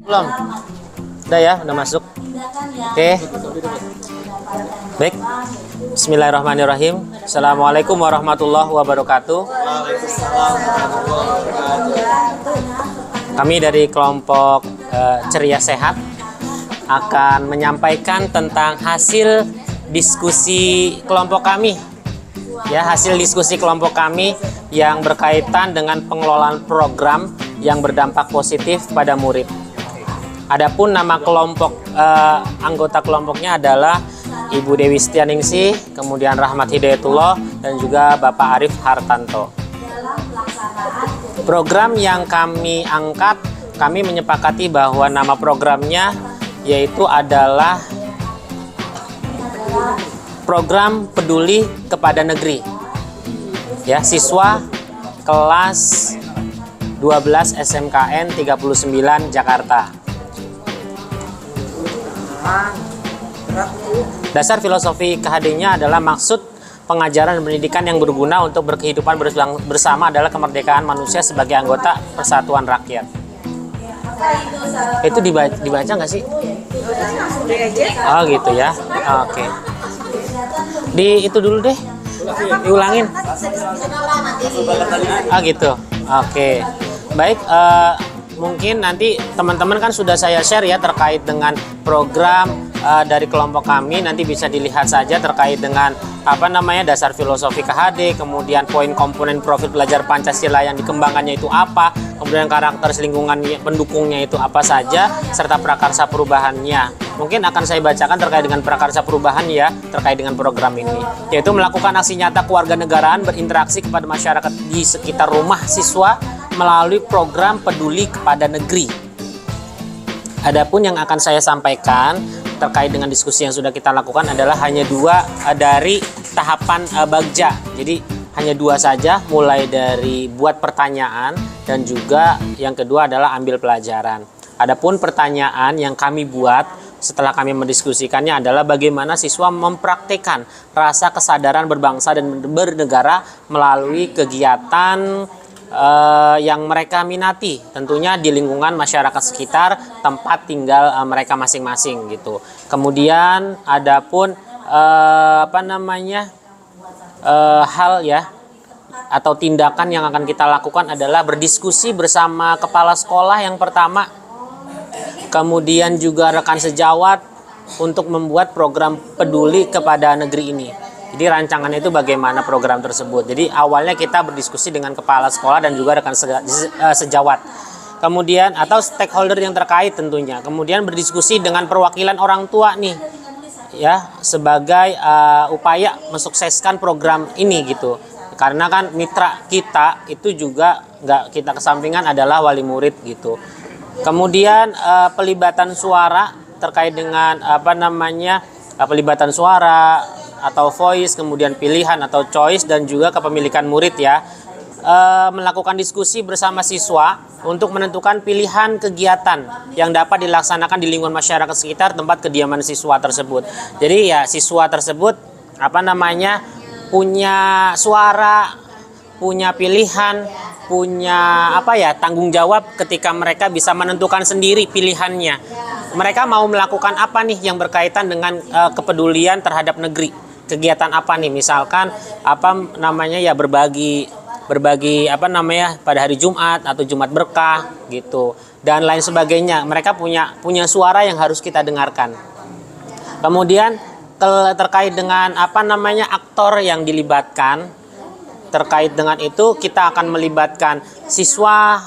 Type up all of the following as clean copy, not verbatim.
Belum? Udah ya, udah masuk. Oke. Baik. Bismillahirrahmanirrahim. Assalamualaikum warahmatullahi wabarakatuh. Kami dari kelompok Ceria Sehat akan menyampaikan tentang hasil diskusi kelompok kami. Ya, hasil diskusi kelompok kami yang berkaitan dengan pengelolaan program yang berdampak positif pada murid. Adapun nama kelompok anggota kelompoknya adalah Ibu Dewi Setianingsih, kemudian Rahmat Hidayatullah, dan juga Bapak Arif Hartanto. Program yang kami angkat, kami menyepakati bahwa nama programnya yaitu adalah Program Peduli Kepada Negeri. Ya, siswa kelas 12 SMKN 39 Jakarta. Dasar filosofi KHD-nya adalah maksud pengajaran dan pendidikan yang berguna untuk berkehidupan bersama adalah kemerdekaan manusia sebagai anggota persatuan rakyat. Itu dibaca nggak sih? Oh gitu ya. Oke. Di itu dulu deh. Diulangin. Ah gitu. Oke. Baik. Mungkin nanti teman-teman kan sudah saya share ya terkait dengan program dari kelompok kami. Nanti bisa dilihat saja terkait dengan dasar filosofi KHD, kemudian poin komponen profil belajar Pancasila yang dikembangkannya itu apa, kemudian karakter lingkungan pendukungnya itu apa saja, serta prakarsa perubahannya. Mungkin akan saya bacakan terkait dengan prakarsa perubahan ya, terkait dengan program ini, yaitu melakukan aksi nyata kewarganegaraan berinteraksi kepada masyarakat di sekitar rumah siswa melalui program Peduli Kepada Negeri. Adapun yang akan saya sampaikan terkait dengan diskusi yang sudah kita lakukan adalah hanya dua dari tahapan Bagja. Jadi hanya dua saja, mulai dari buat pertanyaan dan juga yang kedua adalah ambil pelajaran. Adapun pertanyaan yang kami buat setelah kami mendiskusikannya adalah bagaimana siswa mempraktikkan rasa kesadaran berbangsa dan bernegara melalui kegiatan yang mereka minati, tentunya di lingkungan masyarakat sekitar tempat tinggal mereka masing-masing gitu. Kemudian adapun hal ya atau tindakan yang akan kita lakukan adalah berdiskusi bersama kepala sekolah yang pertama, kemudian juga rekan sejawat untuk membuat program peduli kepada negeri ini. Jadi rancangannya itu bagaimana program tersebut. Jadi awalnya kita berdiskusi dengan kepala sekolah dan juga rekan sejawat. Kemudian atau stakeholder yang terkait tentunya. Kemudian berdiskusi dengan perwakilan orang tua nih. Ya, sebagai upaya mensukseskan program ini gitu. Karena kan mitra kita itu juga nggak kita kesampingan adalah wali murid gitu. Kemudian pelibatan suara terkait dengan pelibatan suara atau voice, kemudian pilihan atau choice dan juga kepemilikan murid ya. Melakukan diskusi bersama siswa untuk menentukan pilihan kegiatan yang dapat dilaksanakan di lingkungan masyarakat sekitar tempat kediaman siswa tersebut. Jadi ya siswa tersebut punya suara, punya pilihan, punya tanggung jawab ketika mereka bisa menentukan sendiri pilihannya. Mereka mau melakukan apa nih yang berkaitan dengan kepedulian terhadap negeri. Kegiatan apa nih? Misalkan berbagi pada hari Jumat atau Jumat berkah gitu dan lain sebagainya. Mereka punya suara yang harus kita dengarkan. Kemudian terkait dengan aktor yang dilibatkan, terkait dengan itu kita akan melibatkan siswa,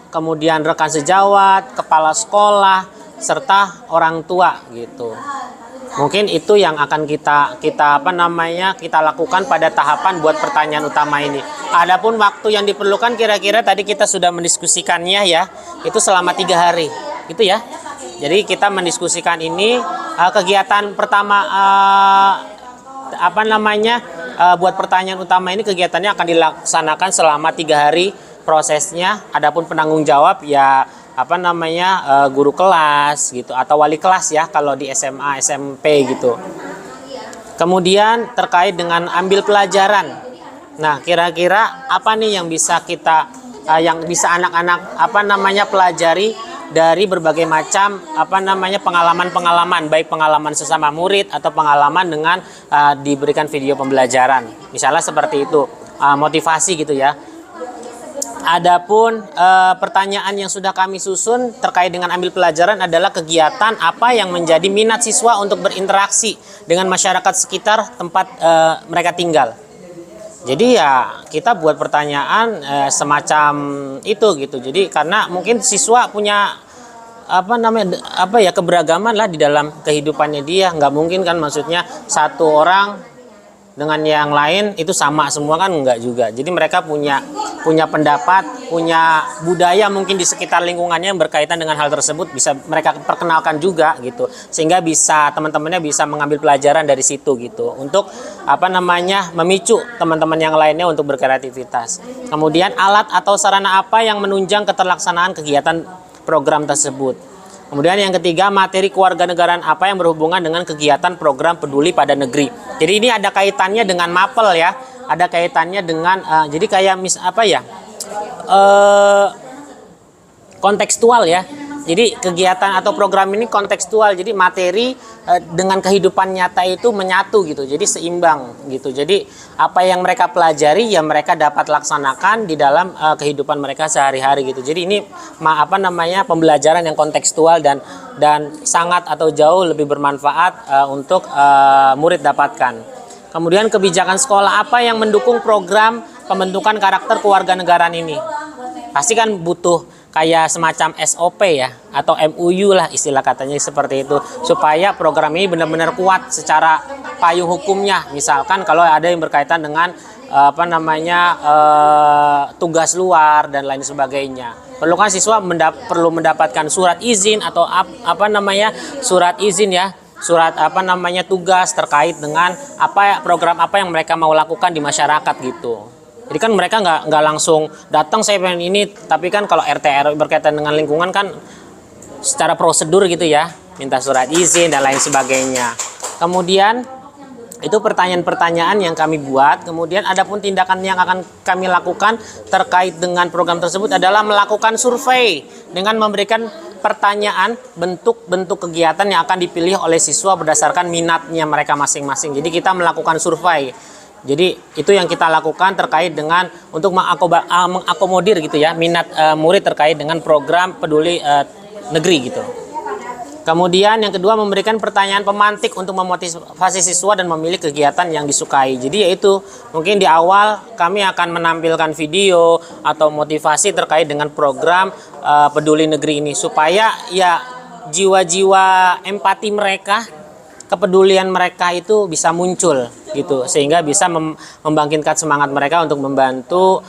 kemudian rekan sejawat, kepala sekolah serta orang tua gitu. Mungkin itu yang akan kita lakukan pada tahapan buat pertanyaan utama ini. Adapun waktu yang diperlukan kira-kira tadi kita sudah mendiskusikannya ya, itu selama 3 hari gitu ya. Jadi kita mendiskusikan ini kegiatan pertama buat pertanyaan utama ini kegiatannya akan dilaksanakan selama 3 hari prosesnya. Adapun penanggung jawab ya guru kelas gitu atau wali kelas ya kalau di SMA SMP gitu. Kemudian terkait dengan ambil pelajaran. Nah, kira-kira apa nih yang bisa kita yang bisa anak-anak pelajari dari berbagai macam pengalaman-pengalaman, baik pengalaman sesama murid atau pengalaman dengan diberikan video pembelajaran. Misalnya seperti itu, motivasi gitu ya. Adapun pertanyaan yang sudah kami susun terkait dengan ambil pelajaran adalah kegiatan apa yang menjadi minat siswa untuk berinteraksi dengan masyarakat sekitar tempat mereka tinggal. Jadi ya kita buat pertanyaan semacam itu gitu. Jadi karena mungkin siswa punya keberagaman lah di dalam kehidupannya dia. Nggak mungkin kan, maksudnya satu orang dengan yang lain itu sama semua kan, enggak juga. Jadi mereka punya pendapat, punya budaya mungkin di sekitar lingkungannya yang berkaitan dengan hal tersebut, bisa mereka perkenalkan juga gitu. Sehingga bisa teman-temannya bisa mengambil pelajaran dari situ gitu. Untuk memicu teman-teman yang lainnya untuk berkreativitas. Kemudian alat atau sarana apa yang menunjang keterlaksanaan kegiatan program tersebut. Kemudian yang ketiga, materi kewarganegaraan apa yang berhubungan dengan kegiatan program peduli pada negeri. Jadi ini ada kaitannya dengan mapel ya, ada kaitannya dengan jadi kayak kontekstual ya. Jadi kegiatan atau program ini kontekstual, jadi materi dengan kehidupan nyata itu menyatu gitu, jadi seimbang gitu. Jadi apa yang mereka pelajari ya mereka dapat laksanakan di dalam kehidupan mereka sehari-hari gitu. Jadi ini pembelajaran yang kontekstual dan sangat atau jauh lebih bermanfaat untuk murid dapatkan. Kemudian kebijakan sekolah apa yang mendukung program pembentukan karakter kewarganegaraan ini? Pasti kan butuh kayak semacam SOP ya, atau MUU lah istilah katanya seperti itu, supaya program ini benar-benar kuat secara payung hukumnya. Misalkan kalau ada yang berkaitan dengan tugas luar dan lain sebagainya, perlu kan siswa perlu mendapatkan surat izin atau surat izin ya, surat tugas terkait dengan program apa yang mereka mau lakukan di masyarakat gitu. Jadi kan mereka nggak langsung datang saya pengen ini, tapi kan kalau RT RW berkaitan dengan lingkungan kan secara prosedur gitu ya, minta surat izin dan lain sebagainya. Kemudian itu pertanyaan-pertanyaan yang kami buat. Kemudian adapun tindakan yang akan kami lakukan terkait dengan program tersebut adalah melakukan survei dengan memberikan pertanyaan bentuk-bentuk kegiatan yang akan dipilih oleh siswa berdasarkan minatnya mereka masing-masing. Jadi kita melakukan survei. Jadi itu yang kita lakukan terkait dengan untuk mengakomodir gitu ya minat murid terkait dengan program peduli negeri gitu. Kemudian yang kedua, memberikan pertanyaan pemantik untuk memotivasi siswa dan memilih kegiatan yang disukai. Jadi yaitu mungkin di awal kami akan menampilkan video atau motivasi terkait dengan program peduli negeri ini, supaya ya jiwa-jiwa empati mereka, kepedulian mereka itu bisa muncul gitu, sehingga bisa membangkitkan semangat mereka untuk membantu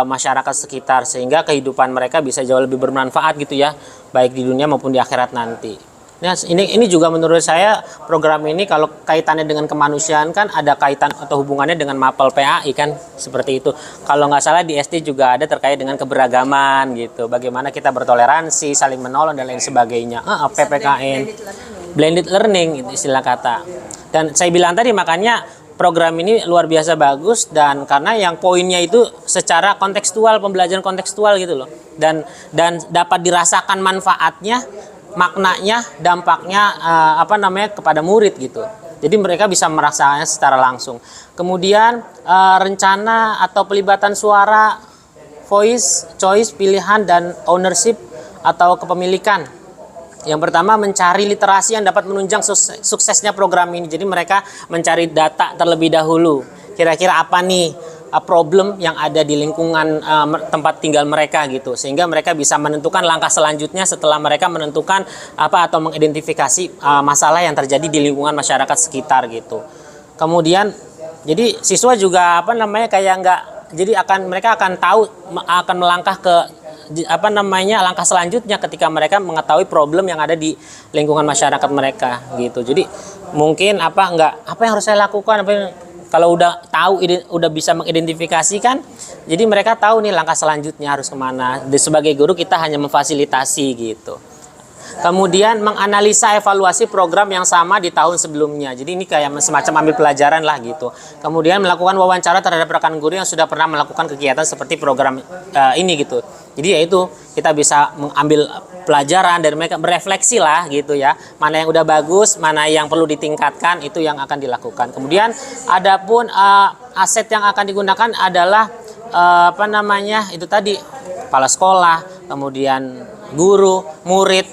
masyarakat sekitar, sehingga kehidupan mereka bisa jauh lebih bermanfaat gitu ya, baik di dunia maupun di akhirat nanti. Nah, ini juga menurut saya program ini kalau kaitannya dengan kemanusiaan kan ada kaitan atau hubungannya dengan mapel PAI kan, seperti itu. Kalau nggak salah di SD juga ada terkait dengan keberagaman gitu, bagaimana kita bertoleransi, saling menolong dan lain sebagainya. PPKN, blended learning itu istilah kata. Dan saya bilang tadi makanya program ini luar biasa bagus, dan karena yang poinnya itu secara kontekstual, pembelajaran kontekstual gitu loh, dan dapat dirasakan manfaatnya, maknanya, dampaknya kepada murid gitu. Jadi mereka bisa merasakannya secara langsung. Kemudian rencana atau pelibatan suara, voice, choice, pilihan dan ownership atau kepemilikan. Yang pertama, mencari literasi yang dapat menunjang suksesnya program ini. Jadi mereka mencari data terlebih dahulu. Kira-kira apa nih problem yang ada di lingkungan tempat tinggal mereka gitu, sehingga mereka bisa menentukan langkah selanjutnya setelah mereka menentukan atau mengidentifikasi masalah yang terjadi di lingkungan masyarakat sekitar gitu. Kemudian jadi siswa juga mereka akan tahu, akan melangkah ke langkah selanjutnya ketika mereka mengetahui problem yang ada di lingkungan masyarakat mereka gitu. Jadi mungkin apa yang harus saya lakukan, kalau udah tahu, udah bisa mengidentifikasikan, jadi mereka tahu nih langkah selanjutnya harus kemana. Sebagai guru kita hanya memfasilitasi gitu. Kemudian menganalisa evaluasi program yang sama di tahun sebelumnya. Jadi ini kayak semacam ambil pelajaran lah gitu. Kemudian melakukan wawancara terhadap rekan guru yang sudah pernah melakukan kegiatan seperti program ini gitu. Jadi yaitu kita bisa mengambil pelajaran dari mereka, berefleksi lah gitu ya. Mana yang udah bagus, mana yang perlu ditingkatkan, itu yang akan dilakukan. Kemudian adapun aset yang akan digunakan adalah itu tadi kepala sekolah, kemudian guru, murid,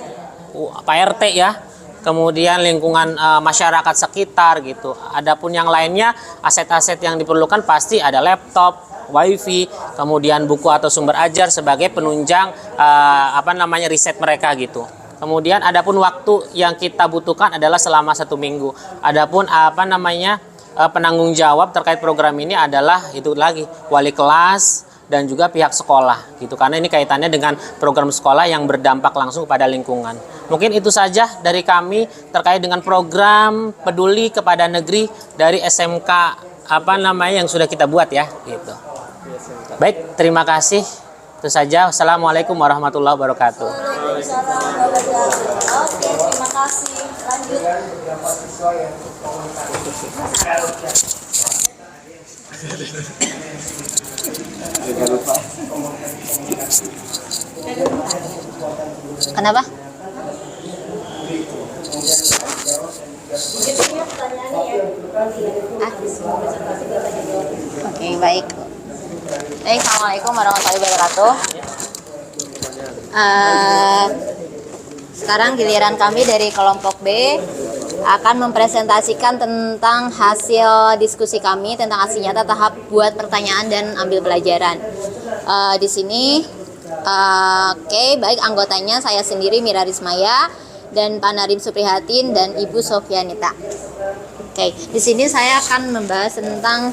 Pak RT ya, kemudian lingkungan masyarakat sekitar gitu. Adapun yang lainnya, aset-aset yang diperlukan pasti ada laptop, wifi, kemudian buku atau sumber ajar sebagai penunjang riset mereka gitu. Kemudian adapun waktu yang kita butuhkan adalah selama 1 minggu. Adapun penanggung jawab terkait program ini adalah itu lagi wali kelas dan juga pihak sekolah gitu, karena ini kaitannya dengan program sekolah yang berdampak langsung pada lingkungan. Mungkin itu saja dari kami terkait dengan program peduli kepada negeri dari SMK yang sudah kita buat ya gitu. Baik, terima kasih. Itu saja. Assalamualaikum warahmatullahi wabarakatuh. Oke, terima kasih. Lanjut. Kenapa? Oke, baik. Assalamualaikum warahmatullahi wabarakatuh. Sekarang giliran kami dari kelompok B akan mempresentasikan tentang hasil diskusi kami tentang aksi nyata tahap buat pertanyaan dan ambil pelajaran. Di sini, baik, anggotanya saya sendiri Mira Rismaya dan Pak Narim Suprihatin dan Ibu Sofianita. Di sini saya akan membahas tentang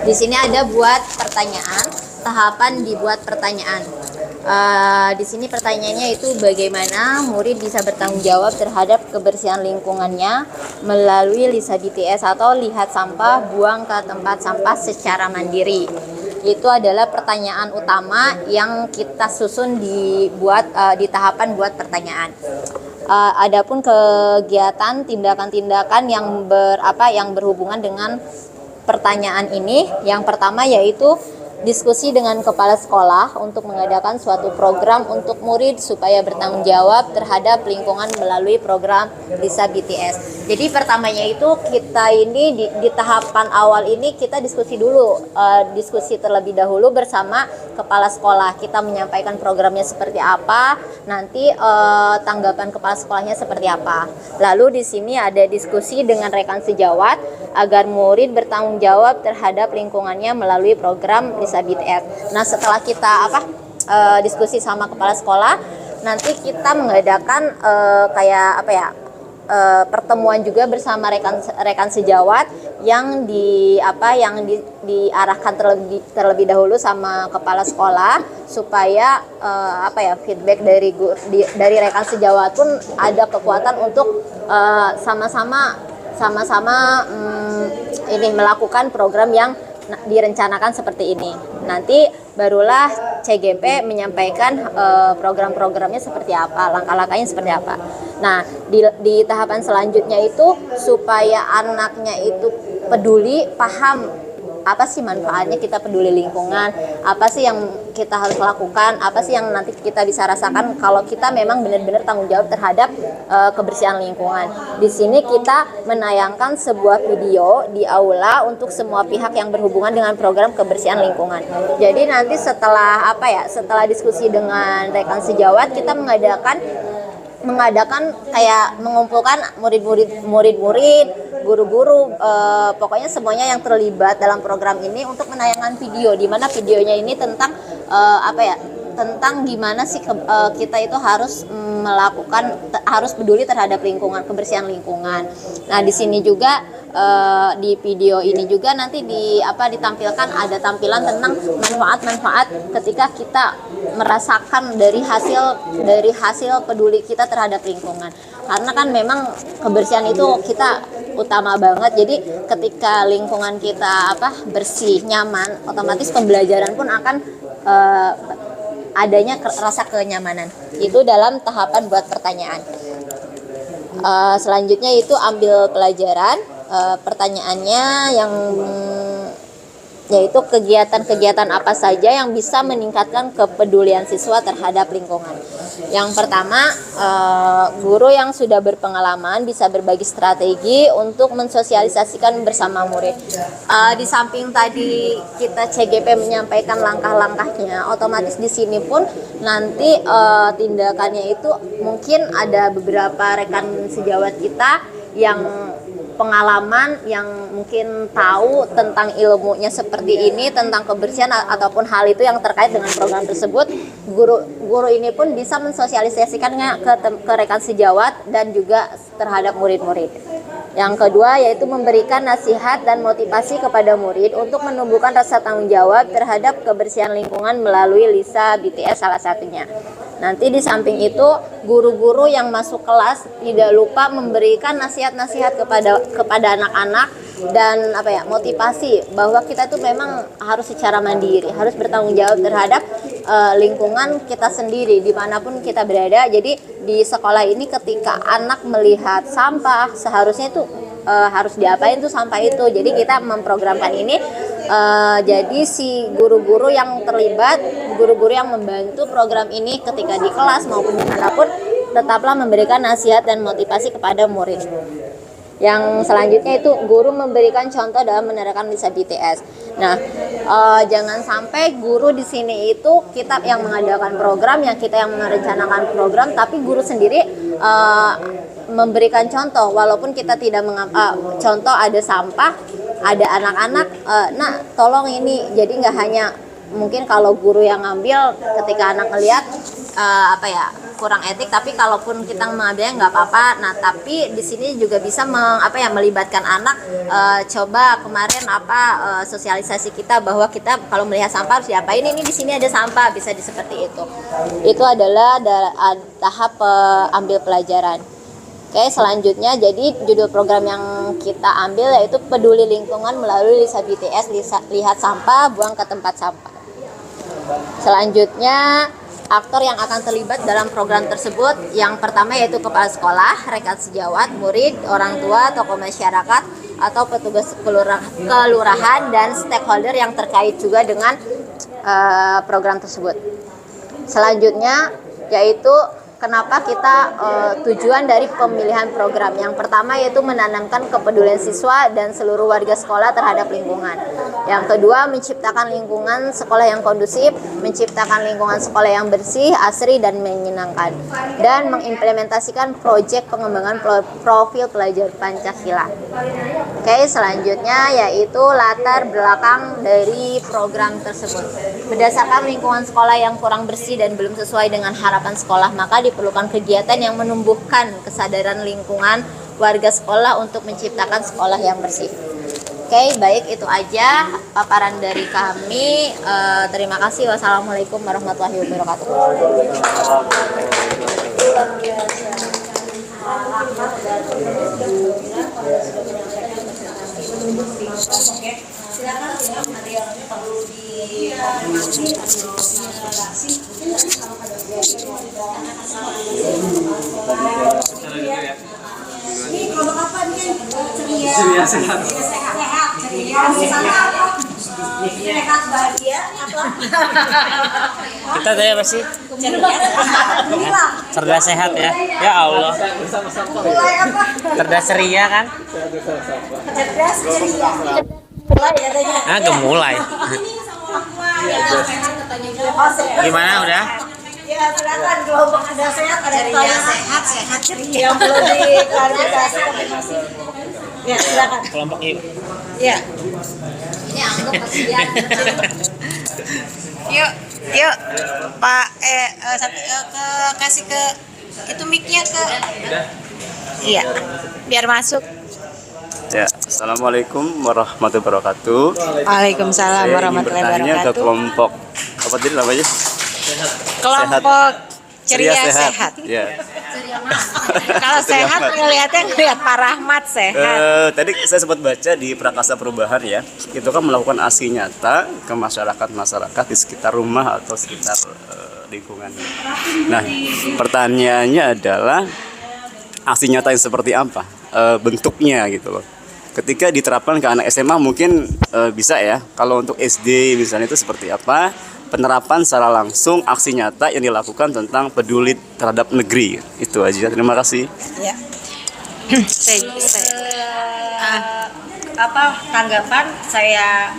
di sini ada buat pertanyaan, tahapan dibuat pertanyaan. Di sini pertanyaannya itu bagaimana murid bisa bertanggung jawab terhadap kebersihan lingkungannya melalui LISA BTS atau lihat sampah, buang ke tempat sampah secara mandiri. Itu adalah pertanyaan utama yang kita susun di tahapan buat pertanyaan. Adapun kegiatan tindakan-tindakan yang berhubungan dengan pertanyaan ini, yang pertama yaitu diskusi dengan kepala sekolah untuk mengadakan suatu program untuk murid supaya bertanggung jawab terhadap lingkungan melalui program LISA BTS. Jadi pertamanya itu kita ini di tahapan awal ini kita diskusi dulu, diskusi terlebih dahulu bersama kepala sekolah. Kita menyampaikan programnya seperti apa, nanti tanggapan kepala sekolahnya seperti apa. Lalu di sini ada diskusi dengan rekan sejawat agar murid bertanggung jawab terhadap lingkungannya melalui program LISA BTS. Nah, setelah kita diskusi sama kepala sekolah, nanti kita mengadakan pertemuan juga bersama rekan sejawat yang diarahkan terlebih dahulu sama kepala sekolah supaya feedback dari rekan sejawat pun ada kekuatan untuk sama-sama melakukan program yang direncanakan seperti ini. Nanti barulah CGP menyampaikan program-programnya seperti apa, langkah-langkahnya seperti apa. Nah, di tahapan selanjutnya itu supaya anaknya itu peduli, paham apa sih manfaatnya kita peduli lingkungan, apa sih yang kita harus lakukan, apa sih yang nanti kita bisa rasakan kalau kita memang benar-benar tanggung jawab terhadap kebersihan lingkungan. Di sini kita menayangkan sebuah video di aula untuk semua pihak yang berhubungan dengan program kebersihan lingkungan. Jadi nanti setelah diskusi dengan rekan sejawat, kita mengadakan kayak mengumpulkan murid-murid, guru-guru, pokoknya semuanya yang terlibat dalam program ini untuk menayangkan video, di mana videonya ini tentang tentang gimana sih kita itu harus harus peduli terhadap lingkungan, kebersihan lingkungan. Nah, di sini juga di video ini juga nanti ditampilkan ada tampilan tentang manfaat-manfaat ketika kita merasakan dari hasil peduli kita terhadap lingkungan. Karena kan memang kebersihan itu kita utama banget. Jadi ketika lingkungan kita bersih, nyaman, otomatis pembelajaran pun akan adanya rasa kenyamanan. Itu dalam tahapan buat pertanyaan. Selanjutnya itu ambil pelajaran. Pertanyaannya yang yaitu kegiatan-kegiatan apa saja yang bisa meningkatkan kepedulian siswa terhadap lingkungan. Yang pertama, guru yang sudah berpengalaman bisa berbagi strategi untuk mensosialisasikan bersama murid. Di samping tadi kita CGP menyampaikan langkah-langkahnya, otomatis di sini pun nanti tindakannya itu mungkin ada beberapa rekan sejawat kita yang pengalaman yang mungkin tahu tentang ilmunya seperti ini, tentang kebersihan ataupun hal itu yang terkait dengan program tersebut. Guru ini pun bisa mensosialisasikannya ke rekan sejawat dan juga terhadap murid-murid. Yang kedua yaitu memberikan nasihat dan motivasi kepada murid untuk menumbuhkan rasa tanggung jawab terhadap kebersihan lingkungan melalui LISA BTS salah satunya. Nanti di samping itu guru-guru yang masuk kelas tidak lupa memberikan nasihat-nasihat kepada anak-anak dan motivasi bahwa kita tuh memang harus secara mandiri, harus bertanggung jawab terhadap lingkungan kita sendiri dimanapun kita berada. Jadi di sekolah ini ketika anak melihat sampah seharusnya itu harus diapain tuh sampah itu. Jadi kita memprogramkan ini. Jadi si guru-guru yang terlibat, guru-guru yang membantu program ini ketika di kelas maupun dimanapun tetaplah memberikan nasihat dan motivasi kepada murid. Yang selanjutnya itu guru memberikan contoh dalam menerapkan LISA BTS. Nah, jangan sampai guru di sini itu kita yang mengadakan program, yang kita yang merencanakan program, tapi guru sendiri memberikan contoh walaupun kita tidak contoh ada sampah, ada anak-anak, nah tolong ini. Jadi nggak hanya mungkin kalau guru yang ngambil ketika anak ngelihat kurang etik, tapi kalaupun kita mengambilnya nggak apa-apa. Nah tapi di sini juga bisa melibatkan anak. Coba kemarin sosialisasi kita bahwa kita kalau melihat sampah harus diapain, ini di sini ada sampah, bisa seperti itu. Itu adalah tahap ambil pelajaran. Oke, selanjutnya jadi judul program yang kita ambil yaitu peduli lingkungan melalui LISA BTS, lihat sampah, buang ke tempat sampah. Selanjutnya aktor yang akan terlibat dalam program tersebut yang pertama yaitu kepala sekolah, rekan sejawat, murid, orang tua, tokoh masyarakat atau petugas kelurahan dan stakeholder yang terkait juga dengan program tersebut. Selanjutnya yaitu kenapa kita tujuan dari pemilihan program. Yang pertama yaitu menanamkan kepedulian siswa dan seluruh warga sekolah terhadap lingkungan. Yang kedua, menciptakan lingkungan sekolah yang kondusif, menciptakan lingkungan sekolah yang bersih, asri, dan menyenangkan. Dan mengimplementasikan proyek pengembangan profil pelajar Pancasila. Oke, selanjutnya yaitu latar belakang dari program tersebut. Berdasarkan lingkungan sekolah yang kurang bersih dan belum sesuai dengan harapan sekolah, maka diperlukan kegiatan yang menumbuhkan kesadaran lingkungan warga sekolah untuk menciptakan sekolah yang bersih. Oke, baik, itu aja paparan dari kami. Terima kasih. Wassalamualaikum warahmatullahi wabarakatuh. Silakan ada yang perlu dikonfirmasi atau diakselerasi. Ini kelompok apa nih? Ceria sehat. Ceria sehat. Sehat bahagia atau? Kita tadi apa sih? Cerdas sehat ya. Ya Allah. Mulai apa? Cerdas ceria kan? Cerdas ceria. Mulai katanya. Gemulai. Gimana udah? Ya silakan kelompok ada sehat, ada ceria sehat ceria. Yang perlu diklarifikasi tapi masih. Ya silakan. Kelompok yuk. Ya. Ini anggap kasihan. Yuk Pak kasih ke itu mic-nya ke. Iya. Biar masuk. Ya, Assalamualaikum warahmatullahi wabarakatuh. Waalaikumsalam warahmatullahi Saya ingin bertanya ke wabarakatuh. kelompok apa tadi namanya? Kelompok ceria sehat. Ya. Kalau sehat ngelihat Pak Rahmat sehat. Tadi saya sempat baca di Prakasa Perubahan ya, itu kan melakukan aksi nyata ke masyarakat di sekitar rumah atau sekitar lingkungan. Nah, pertanyaannya adalah aksi nyata yang seperti apa, bentuknya gitu loh. Ketika diterapkan ke anak SMA mungkin bisa ya. Kalau untuk SD misalnya itu seperti apa? Penerapan secara langsung aksi nyata yang dilakukan tentang peduli terhadap negeri. Itu aja. Terima kasih. Ya. Tanggapan saya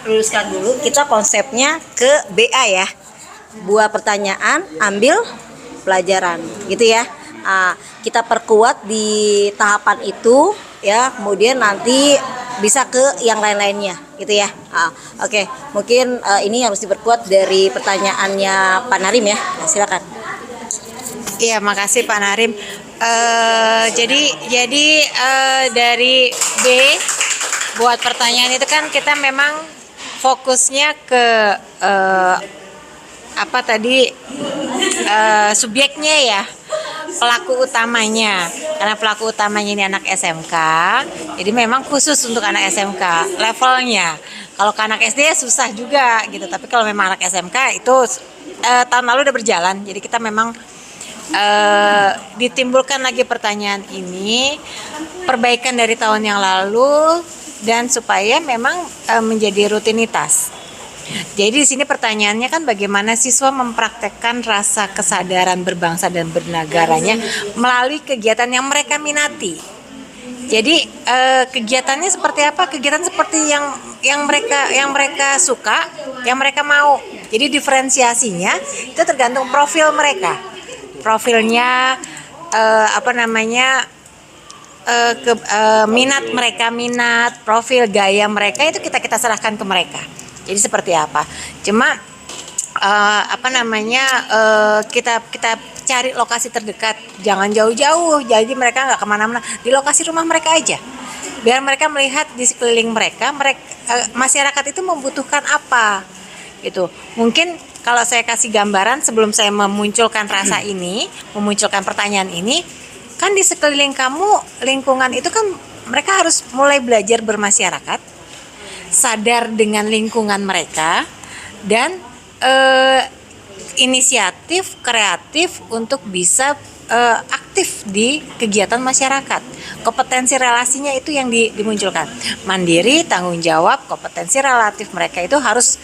luruskan dulu. Kita konsepnya ke BA ya. Buat pertanyaan, ambil pelajaran, gitu ya. Kita perkuat di tahapan itu ya, kemudian nanti bisa ke yang lain-lainnya gitu ya. Oke. Mungkin ini harus diperkuat dari pertanyaannya Pak Narim ya. Nah, silakan. Iya, makasih Pak Narim. Jadi dari B buat pertanyaan itu kan kita memang fokusnya ke subjeknya ya, pelaku utamanya. Karena pelaku utamanya ini anak SMK, jadi memang khusus untuk anak SMK levelnya. Kalau ke anak SD ya susah juga gitu, tapi kalau memang anak SMK itu tahun lalu udah berjalan, jadi kita memang ditimbulkan lagi pertanyaan ini, perbaikan dari tahun yang lalu, dan supaya memang menjadi rutinitas. Jadi di sini pertanyaannya kan bagaimana siswa mempraktekkan rasa kesadaran berbangsa dan bernegaranya melalui kegiatan yang mereka minati. Jadi kegiatannya seperti apa? Kegiatan seperti yang mereka suka, yang mereka mau. Jadi diferensiasinya itu tergantung profil mereka. Profilnya minat mereka, profil gaya mereka itu kita serahkan ke mereka. Jadi seperti apa? Cuma kita cari lokasi terdekat, jangan jauh-jauh. Jadi mereka nggak kemana-mana, di lokasi rumah mereka aja. Biar mereka melihat di sekeliling mereka, masyarakat itu membutuhkan apa, gitu. Mungkin kalau saya kasih gambaran sebelum saya memunculkan rasa ini, memunculkan pertanyaan ini, kan di sekeliling kamu, lingkungan itu kan mereka harus mulai belajar bermasyarakat, sadar dengan lingkungan mereka, dan inisiatif kreatif untuk bisa aktif di kegiatan masyarakat. Kompetensi relasinya itu yang dimunculkan. Mandiri, tanggung jawab, kompetensi relatif mereka itu harus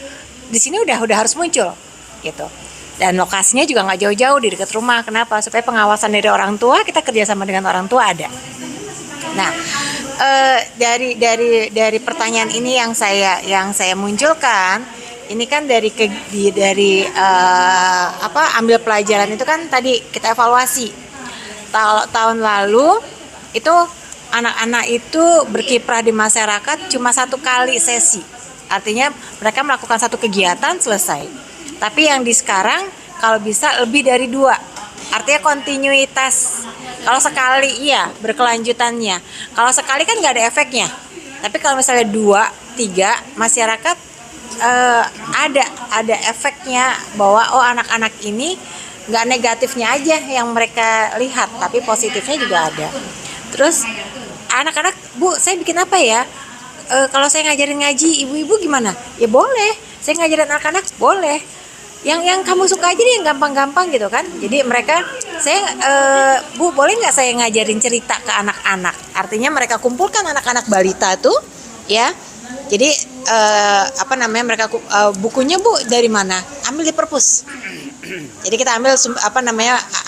di sini udah harus muncul gitu. Dan lokasinya juga nggak jauh-jauh, di dekat rumah. Kenapa? Supaya pengawasan dari orang tua, kita kerjasama dengan orang tua ada. Nah, dari pertanyaan ini yang saya munculkan, ini kan ambil pelajaran itu kan tadi kita evaluasi. Tahun lalu itu anak-anak itu berkiprah di masyarakat cuma 1 kali sesi. Artinya mereka melakukan 1 kegiatan selesai. Tapi yang di sekarang kalau bisa lebih dari 2. Artinya kontinuitas. Kalau sekali iya berkelanjutannya. Kalau sekali kan nggak ada efeknya. Tapi kalau misalnya 2, 3 masyarakat ada efeknya bahwa anak-anak ini nggak negatifnya aja yang mereka lihat, tapi positifnya juga ada. Terus anak-anak, Bu, saya bikin apa ya? Kalau saya ngajarin ngaji, ibu-ibu gimana? Ya boleh. Saya ngajarin anak-anak boleh. Yang kamu suka aja deh, yang gampang-gampang gitu kan. Jadi mereka, Bu, boleh nggak saya ngajarin cerita ke anak-anak? Artinya mereka kumpulkan anak-anak balita tuh, ya. Jadi mereka bukunya, Bu, dari mana? Ambil di perpus. Jadi kita ambil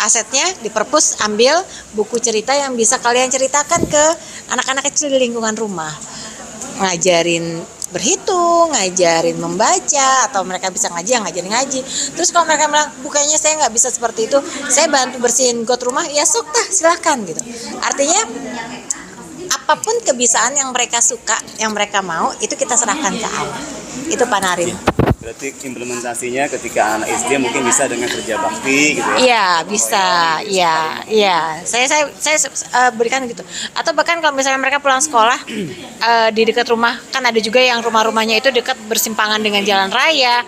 asetnya di perpus, ambil buku cerita yang bisa kalian ceritakan ke anak-anak kecil di lingkungan rumah. Ngajarin berhitung, ngajarin membaca, atau mereka bisa ngajarin ngaji. Terus kalau mereka bilang, bukannya saya nggak bisa seperti itu, saya bantu bersihin got rumah, ya sok dah, silakan gitu. Artinya apapun kebiasaan yang mereka suka, yang mereka mau, itu kita serahkan ke anak. Itu Pak Narim. Berarti implementasinya ketika anak SD mungkin bisa dengan kerja bakti gitu ya? Iya, bisa. Iya. Saya berikan gitu. Atau bahkan kalau misalnya mereka pulang sekolah di dekat rumah, kan ada juga yang rumah-rumahnya itu dekat bersimpangan dengan jalan raya,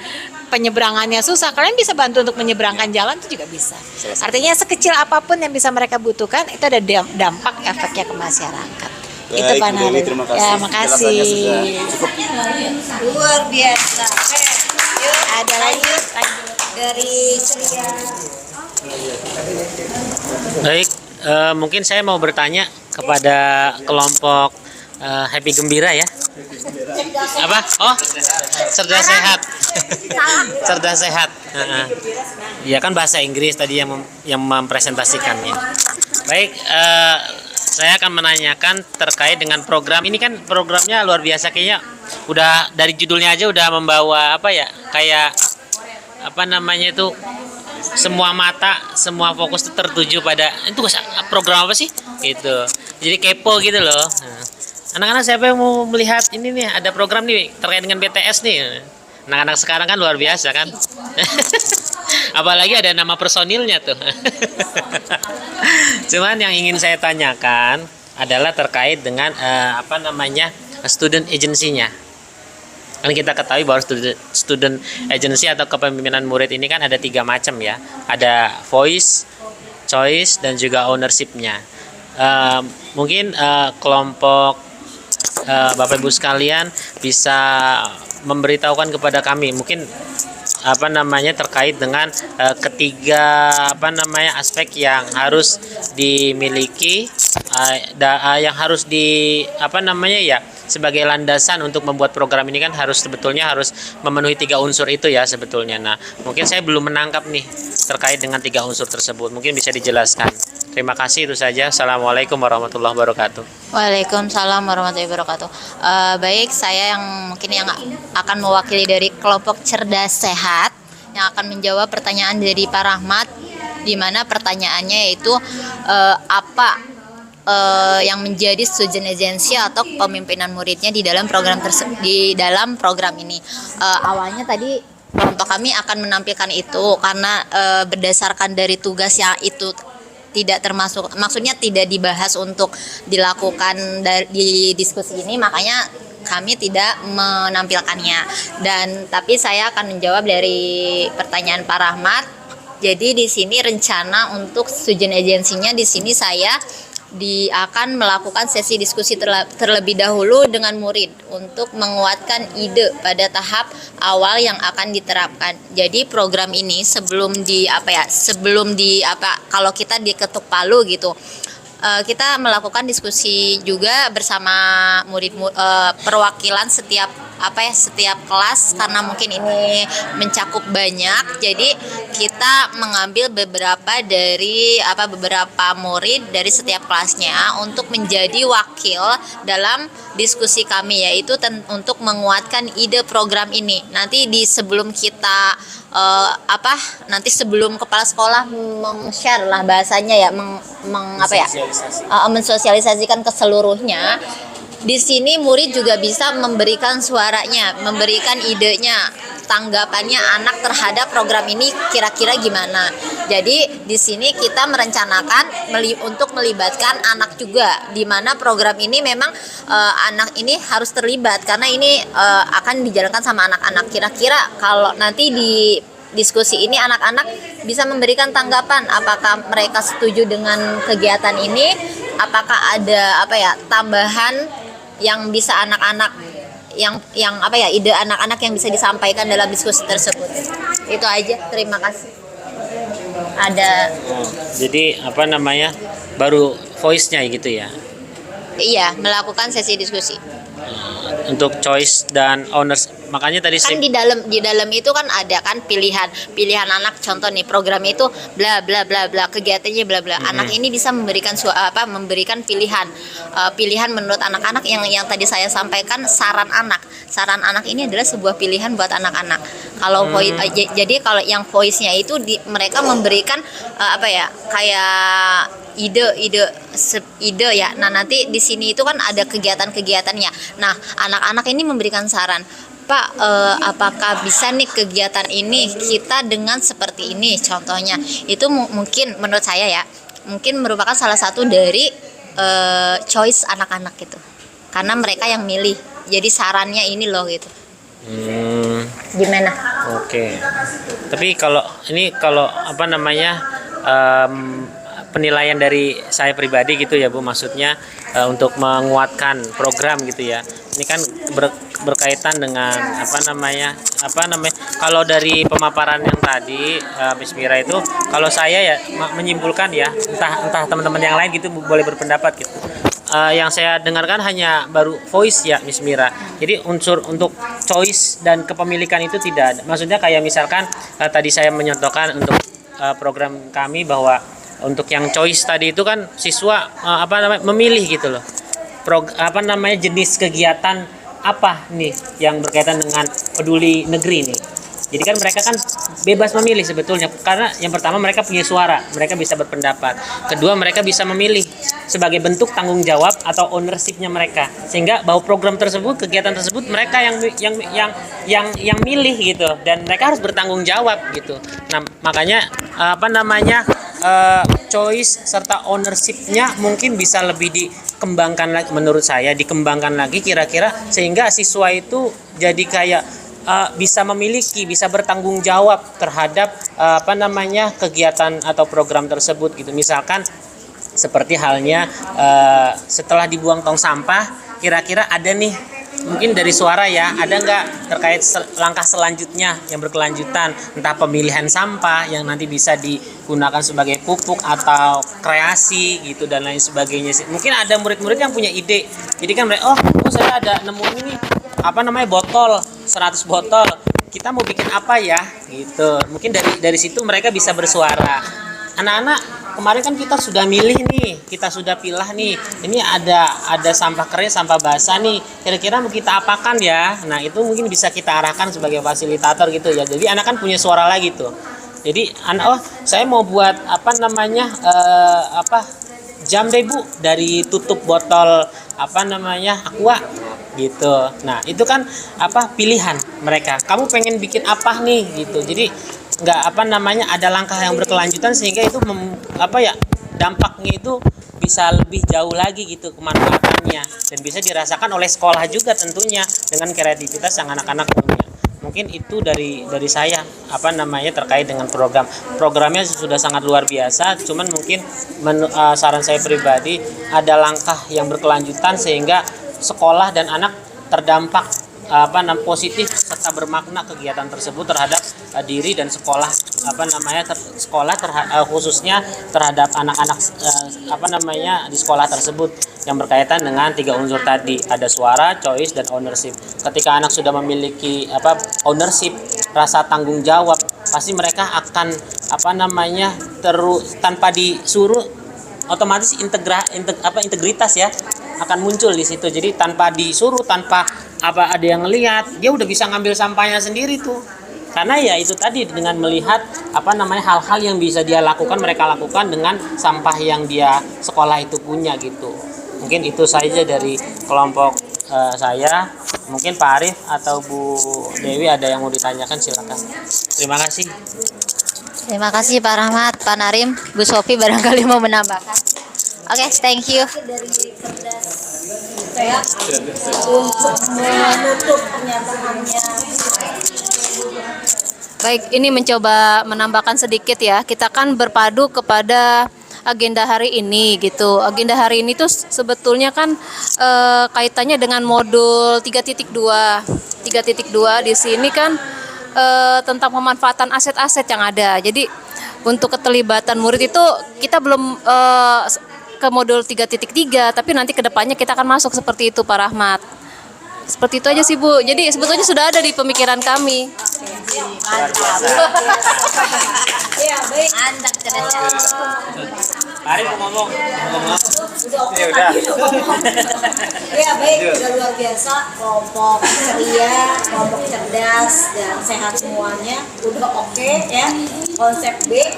penyeberangannya susah, kalian bisa bantu untuk menyeberangkan jalan, itu juga bisa. Artinya sekecil apapun yang bisa mereka butuhkan, itu ada dampak efeknya ke masyarakat. Baik, itu Pak Narim. terima kasih. Ya, makasih. Cukup. Luar biasa. Ada lagi? dari Ceria. Baik, mungkin saya mau bertanya kepada kelompok Happy Gembira ya. Apa? Oh, cerdas sehat. Cerdas sehat. Ya kan bahasa Inggris tadi yang mempresentasikannya. Baik, saya akan menanyakan terkait dengan program ini. Kan programnya luar biasa, kayaknya udah dari judulnya aja udah membawa apa ya, kayak apa namanya itu, semua mata, semua fokus itu tertuju pada itu program apa sih itu, jadi kepo gitu loh. Anak-anak siapa yang mau melihat ini nih, ada program nih terkait dengan BTS nih. Anak-anak sekarang kan luar biasa kan. Apalagi ada nama personilnya tuh. Cuman yang ingin saya tanyakan adalah terkait dengan apa namanya, student agency-nya. Kan kita ketahui bahwa student agency atau kepemimpinan murid ini kan ada 3 macam ya. Ada voice, choice, dan juga ownership-nya. Mungkin kelompok Bapak Ibu sekalian bisa memberitahukan kepada kami mungkin apa namanya terkait dengan ketiga apa namanya aspek yang harus dimiliki, yang harus di apa namanya ya, sebagai landasan untuk membuat program ini kan sebetulnya harus memenuhi 3 unsur itu ya sebetulnya. Nah, mungkin saya belum menangkap nih terkait dengan 3 unsur tersebut. Mungkin bisa dijelaskan. Terima kasih, itu saja. Assalamualaikum warahmatullahi wabarakatuh. Waalaikumsalam warahmatullahi wabarakatuh. Baik, saya yang akan mewakili dari kelompok cerdas sehat yang akan menjawab pertanyaan dari Pak Rahmat, di mana pertanyaannya yaitu apa yang menjadi student agency atau pemimpinan muridnya di dalam program ini. Awalnya tadi kelompok kami akan menampilkan itu karena berdasarkan dari tugas yang itu tidak termasuk, maksudnya tidak dibahas untuk dilakukan di diskusi ini, makanya kami tidak menampilkannya. Tapi saya akan menjawab dari pertanyaan Pak Rahmat. Jadi di sini rencana untuk student agency-nya di sini saya akan melakukan sesi diskusi terlebih dahulu dengan murid untuk menguatkan ide pada tahap awal yang akan diterapkan. Jadi program ini kalau kita diketuk palu gitu, kita melakukan diskusi juga bersama murid, perwakilan setiap kelas, karena mungkin ini mencakup banyak. Jadi kita mengambil beberapa murid dari setiap kelasnya untuk menjadi wakil dalam diskusi kami, yaitu untuk menguatkan ide program ini. Nanti sebelum kepala sekolah meng-share lah bahasanya ya, mensosialisasikan ke seluruhnya. Di sini murid juga bisa memberikan suaranya, memberikan idenya, tanggapannya anak terhadap program ini kira-kira gimana. Jadi di sini kita merencanakan untuk melibatkan anak juga, di mana program ini memang anak ini harus terlibat karena ini akan dijalankan sama anak-anak. Kira-kira kalau nanti di diskusi ini anak-anak bisa memberikan tanggapan apakah mereka setuju dengan kegiatan ini, apakah ada tambahan yang bisa anak-anak ide anak-anak yang bisa disampaikan dalam diskusi tersebut. Itu aja, terima kasih. Jadi baru voice-nya gitu ya. Iya, melakukan sesi diskusi. Untuk choice dan owners, makanya tadi kan di dalam itu kan ada kan pilihan anak. Contoh nih, program itu bla bla bla bla, kegiatannya bla bla. Anak ini bisa memberikan pilihan menurut anak-anak yang tadi saya sampaikan. Saran anak ini adalah sebuah pilihan buat anak-anak. Kalau jadi kalau yang voice-nya itu mereka memberikan kayak ide ya. Nah, nanti di sini itu kan ada kegiatan-kegiatannya. Nah, anak-anak ini memberikan saran, Pak, apakah bisa nih kegiatan ini kita dengan seperti ini contohnya. Itu mungkin menurut saya ya, mungkin merupakan salah satu dari choice anak-anak gitu, karena mereka yang milih, jadi sarannya ini loh gitu. Gimana? Oke. Tapi kalau penilaian dari saya pribadi gitu ya Bu, maksudnya untuk menguatkan program gitu ya. Ini kan berkaitan dengan kalau dari pemaparan yang tadi Miss Mira itu, kalau saya ya menyimpulkan ya, entah teman-teman yang lain gitu boleh berpendapat gitu. Yang saya dengarkan hanya baru voice ya Miss Mira. Jadi unsur untuk choice dan kepemilikan itu tidak ada. Maksudnya kayak misalkan tadi saya menyontohkan untuk program kami bahwa untuk yang choice tadi itu kan siswa memilih gitu loh. Jenis kegiatan apa nih yang berkaitan dengan peduli negeri nih. Jadi kan mereka kan bebas memilih sebetulnya, karena yang pertama mereka punya suara, mereka bisa berpendapat. Kedua, mereka bisa memilih sebagai bentuk tanggung jawab atau ownership-nya mereka. Sehingga bahwa program tersebut, kegiatan tersebut mereka yang milih gitu, dan mereka harus bertanggung jawab gitu. Nah, makanya choice serta ownership-nya mungkin bisa lebih dikembangkan lagi, menurut saya dikembangkan lagi kira-kira, sehingga siswa itu jadi kayak bisa memiliki, bisa bertanggung jawab terhadap kegiatan atau program tersebut gitu. Misalkan seperti halnya setelah dibuang tong sampah, kira-kira ada nih mungkin dari suara ya, ada nggak terkait langkah selanjutnya yang berkelanjutan, entah pemilihan sampah yang nanti bisa digunakan sebagai pupuk atau kreasi gitu dan lain sebagainya. Mungkin ada murid-murid yang punya ide, jadi kan mereka saya ada nemu ini botol 100 botol, kita mau bikin apa ya gitu. Mungkin dari situ mereka bisa bersuara. Anak-anak, kemarin kan kita sudah milih nih, kita sudah pilah nih, ini ada sampah kering, sampah basah nih, kira-kira mau kita apakan ya. Nah itu mungkin bisa kita arahkan sebagai fasilitator gitu ya. Jadi anak kan punya suara lagi tuh. Jadi saya mau buat jam deh Bu, dari tutup botol aqua gitu. Nah itu kan pilihan mereka, kamu pengen bikin apa nih gitu. Jadi nggak ada langkah yang berkelanjutan, sehingga itu dampaknya itu bisa lebih jauh lagi gitu kemanfaatannya, dan bisa dirasakan oleh sekolah juga tentunya dengan kreativitas yang anak-anak punya. Mungkin itu dari saya terkait dengan programnya sudah sangat luar biasa. Cuman mungkin saran saya pribadi, ada langkah yang berkelanjutan sehingga sekolah dan anak terdampak positif serta bermakna kegiatan tersebut terhadap diri dan sekolah khususnya terhadap anak-anak di sekolah tersebut, yang berkaitan dengan 3 unsur tadi, ada suara, choice, dan ownership. Ketika anak sudah memiliki ownership, rasa tanggung jawab, pasti mereka akan tanpa disuruh otomatis integritas ya akan muncul di situ. Jadi tanpa disuruh, tanpa ada yang ngelihat, dia udah bisa ngambil sampahnya sendiri tuh. Karena ya itu tadi, dengan melihat hal-hal yang bisa mereka lakukan dengan sampah yang dia sekolah itu punya gitu. Mungkin itu saja dari kelompok saya. Mungkin Pak Arif atau Bu Dewi ada yang mau ditanyakan, silakan. Terima kasih. Terima kasih Pak Rahmat, Pak Narim, Bu Sofi barangkali mau menambahkan. Oke, thank you. Saya untuk menutup pernyataannya. Baik, ini mencoba menambahkan sedikit ya. Kita kan berpadu kepada agenda hari ini gitu. Agenda hari ini tuh sebetulnya kan kaitannya dengan modul 3.2. 3.2 di sini kan tentang pemanfaatan aset-aset yang ada. Jadi untuk keterlibatan murid itu kita belum ke modul 3.3, tapi nanti kedepannya kita akan masuk seperti itu Pak Rahmat. Seperti itu aja sih Bu. Jadi sebetulnya sudah ada di pemikiran kami. Ya baik. Mantap cerdas. Arif mau ngomong. Ya udah. Ya baik, sudah luar biasa, kelompok ceria, kelompok cerdas dan sehat semuanya udah oke ya. Konsep BA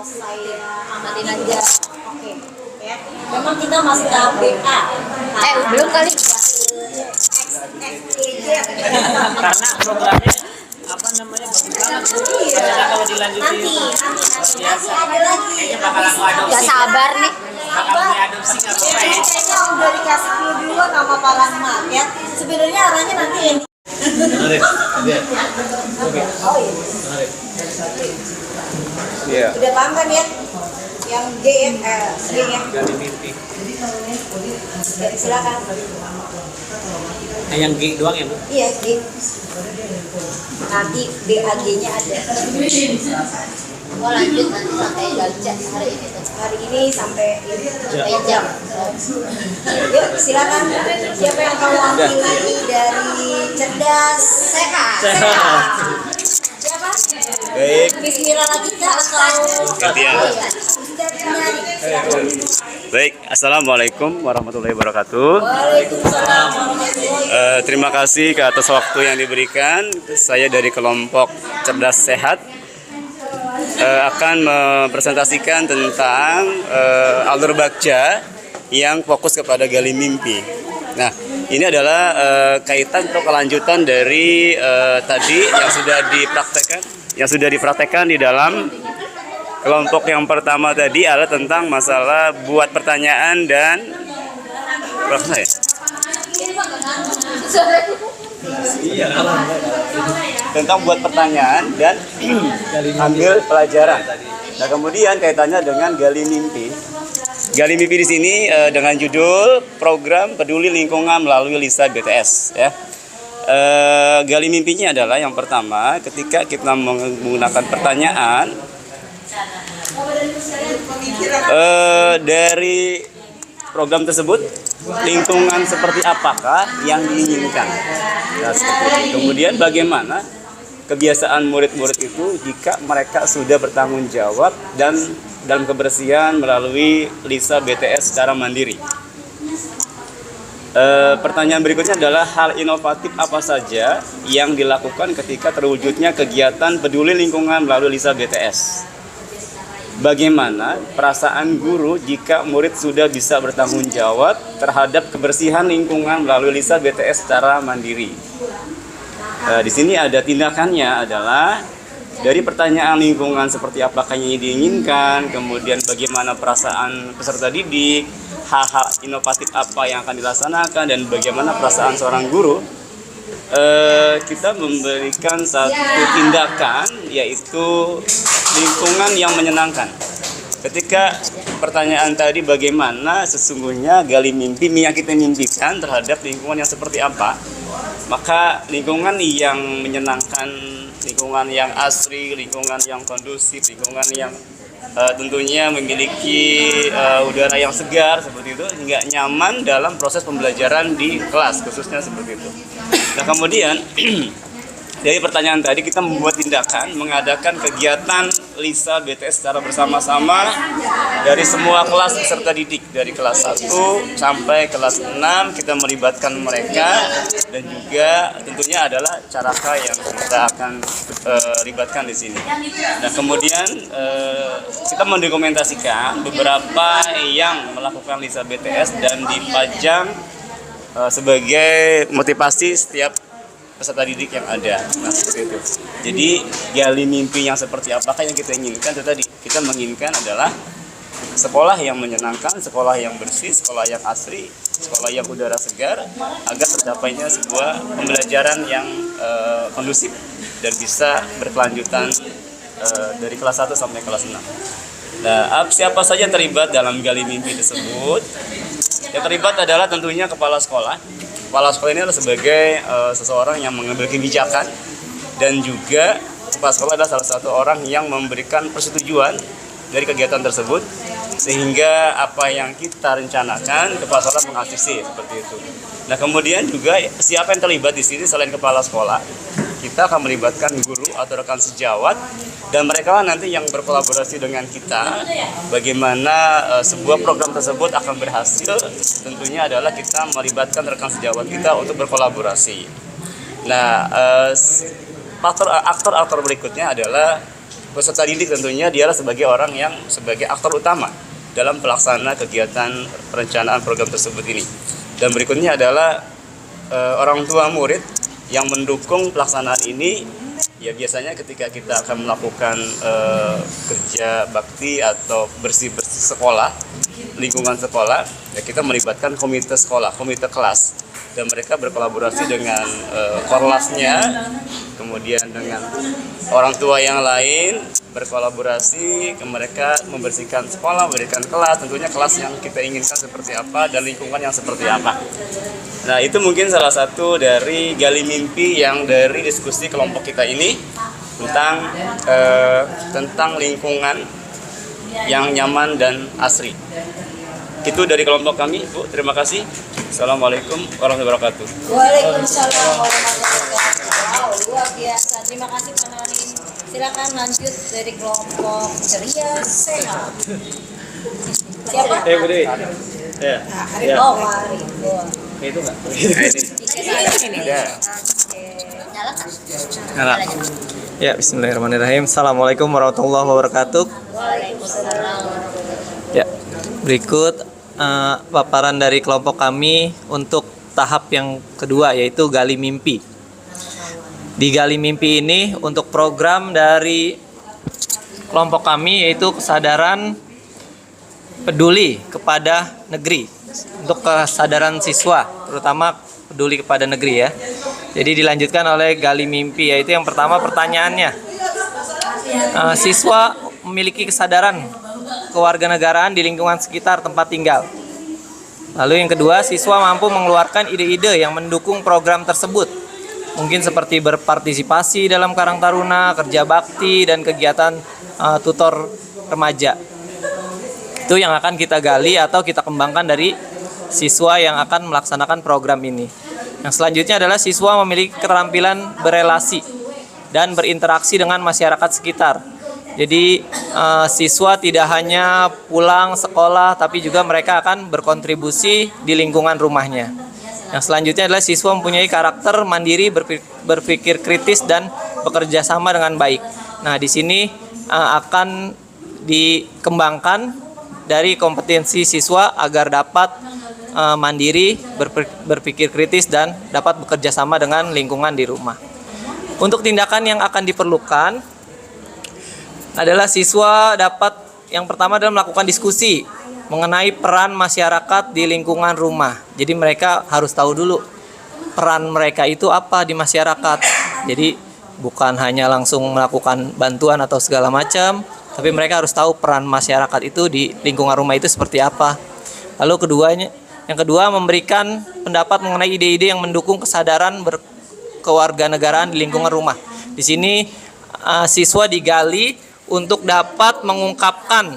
saya amatin aja. Oke ya. Memang kita masih tahap BA. Belum kali. Karena programnya bagus banget Bu. Karena kalau dilanjutin biasa ada lagi. Kayaknya bakalan adopsi. Gak sabar nih. Bakalan diadopsi nggak apa-apa ya. Kayaknya udah dikasih clue duluan sama Pak Rahmat ya. Sebenarnya arahnya nanti yang Iya. udah paham kan ya? Yang G ya, G ya. Gali mimpi. Ya, silakan. Yang G doang ya Bu? Iya, G. Nanti BAG-nya ada. Oh lanjut nanti sampai Galja hari ini tuh. Hari ini sampai Jam. Yuk, silakan. Siapa yang mau mewakili dari cerdas sehat? Siapa? Baik. Bismillah kita atau Gantian. Oh, iya. Ustaz Nyari. Baik, Assalamualaikum warahmatullahi wabarakatuh. Waalaikumsalam warahmatullahi. Terima kasih ke atas waktu yang diberikan. Saya dari kelompok Cerdas Sehat akan mempresentasikan tentang alur bakja yang fokus kepada gali mimpi. Nah, ini adalah kaitan atau kelanjutan dari tadi yang sudah dipraktekkan di dalam kelompok yang pertama tadi adalah tentang masalah buat pertanyaan dan tentang buat pertanyaan dan ambil pelajaran. Nah, kemudian kaitannya dengan gali mimpi. Gali mimpi di sini dengan judul program peduli lingkungan melalui LISA BTS ya. Gali mimpinya adalah yang pertama ketika kita menggunakan pertanyaan dari program tersebut, lingkungan seperti apakah yang diinginkan. Nah, seperti itu. Kemudian bagaimana kebiasaan murid-murid itu jika mereka sudah bertanggung jawab dan dalam kebersihan melalui LISA BTS secara mandiri. Pertanyaan berikutnya adalah hal inovatif apa saja yang dilakukan ketika terwujudnya kegiatan peduli lingkungan melalui LISA BTS. Bagaimana perasaan guru jika murid sudah bisa bertanggung jawab terhadap kebersihan lingkungan melalui LISA BTS secara mandiri. Di sini ada tindakannya adalah dari pertanyaan lingkungan seperti apakah yang diinginkan, kemudian bagaimana perasaan peserta didik, hal-hal inovatif apa yang akan dilaksanakan, dan bagaimana perasaan seorang guru. Kita memberikan satu tindakan yaitu lingkungan yang menyenangkan. Ketika pertanyaan tadi bagaimana sesungguhnya gali mimpi yang kita mimpikan terhadap lingkungan yang seperti apa, maka lingkungan yang menyenangkan, lingkungan yang asri, lingkungan yang kondusif, lingkungan yang tentunya memiliki udara yang segar seperti itu hingga nyaman dalam proses pembelajaran di kelas khususnya seperti itu. Nah, kemudian dari pertanyaan tadi kita membuat tindakan mengadakan kegiatan LISA BTS secara bersama-sama dari semua kelas peserta didik, dari kelas 1 sampai kelas 6 kita melibatkan mereka, dan juga tentunya adalah caraka yang kita akan libatkan di sini. Nah, kemudian kita mendokumentasikan beberapa yang melakukan LISA BTS dan dipajang sebagai motivasi setiap peserta didik yang ada. Nah, seperti itu. Jadi gali mimpi yang seperti apakah yang kita inginkan itu tadi. Kita menginginkan adalah sekolah yang menyenangkan, sekolah yang bersih, sekolah yang asri, sekolah yang udara segar, agar tercapainya sebuah pembelajaran yang kondusif dan bisa berkelanjutan dari kelas 1 sampai kelas 6. Nah, siapa saja yang terlibat dalam gali mimpi tersebut? Yang terlibat adalah tentunya kepala sekolah. Kepala sekolah ini adalah sebagai seseorang yang mengambil kebijakan, dan juga kepala sekolah adalah salah satu orang yang memberikan persetujuan dari kegiatan tersebut, sehingga apa yang kita rencanakan kepala sekolah mengasisi seperti itu. Nah, kemudian juga siapa yang terlibat di sini selain kepala sekolah, kita akan melibatkan guru atau rekan sejawat, dan mereka lah nanti yang berkolaborasi dengan kita. Bagaimana sebuah program tersebut akan berhasil, tentunya adalah kita melibatkan rekan sejawat kita untuk berkolaborasi. Nah, aktor berikutnya adalah peserta didik, tentunya dia sebagai orang yang sebagai aktor utama dalam pelaksana kegiatan perencanaan program tersebut ini. Dan berikutnya adalah orang tua murid yang mendukung pelaksanaan ini. Ya, biasanya ketika kita akan melakukan kerja bakti atau bersih-bersih sekolah, lingkungan sekolah, ya kita melibatkan komite sekolah, komite kelas, dan mereka berkolaborasi dengan korlasnya, kemudian dengan orang tua yang lain berkolaborasi, mereka membersihkan sekolah, memberikan kelas, tentunya kelas yang kita inginkan seperti apa dan lingkungan yang seperti apa. Nah, itu mungkin salah satu dari gali mimpi yang dari diskusi kelompok kita ini tentang lingkungan yang nyaman dan asri. Itu dari kelompok kami, Bu. Terima kasih. Assalamualaikum warahmatullahi wabarakatuh. Waalaikumsalam warahmatullahi wabarakatuh. Wow, luar biasa. Terima kasih Pak Narin. Silakan lanjut dari kelompok ceria sehat. Siapa? Budi. Ya. Oh, Pak Ridho. Itu enggak? Nyala. Ya, bismillahirrahmanirrahim. Assalamualaikum warahmatullahi wabarakatuh. Waalaikumsalam. Ya, berikut paparan dari kelompok kami untuk tahap yang kedua, yaitu gali mimpi. Di gali mimpi ini untuk program dari kelompok kami yaitu kesadaran peduli kepada negeri, untuk kesadaran siswa terutama peduli kepada negeri ya. Jadi dilanjutkan oleh gali mimpi, yaitu yang pertama pertanyaannya, siswa memiliki kesadaran kewarganegaraan di lingkungan sekitar tempat tinggal. Lalu yang kedua, siswa mampu mengeluarkan ide-ide yang mendukung program tersebut, mungkin seperti berpartisipasi dalam Karang Taruna, kerja bakti, dan kegiatan tutor remaja. Itu yang akan kita gali atau kita kembangkan dari siswa yang akan melaksanakan program ini. Yang selanjutnya adalah siswa memiliki keterampilan berelasi dan berinteraksi dengan masyarakat sekitar. Jadi siswa tidak hanya pulang sekolah, tapi juga mereka akan berkontribusi di lingkungan rumahnya. Yang selanjutnya adalah siswa mempunyai karakter mandiri, berpikir kritis, dan bekerja sama dengan baik. Nah, di sini akan dikembangkan dari kompetensi siswa agar dapat mandiri, berpikir kritis, dan dapat bekerja sama dengan lingkungan di rumah. Untuk tindakan yang akan diperlukan adalah siswa dapat yang pertama adalah melakukan diskusi mengenai peran masyarakat di lingkungan rumah. Jadi mereka harus tahu dulu peran mereka itu apa di masyarakat. Jadi bukan hanya langsung melakukan bantuan atau segala macam, tapi mereka harus tahu peran masyarakat itu di lingkungan rumah itu seperti apa. Lalu yang kedua memberikan pendapat mengenai ide-ide yang mendukung kesadaran berkewarganegaraan di lingkungan rumah. Di sini siswa digali untuk dapat mengungkapkan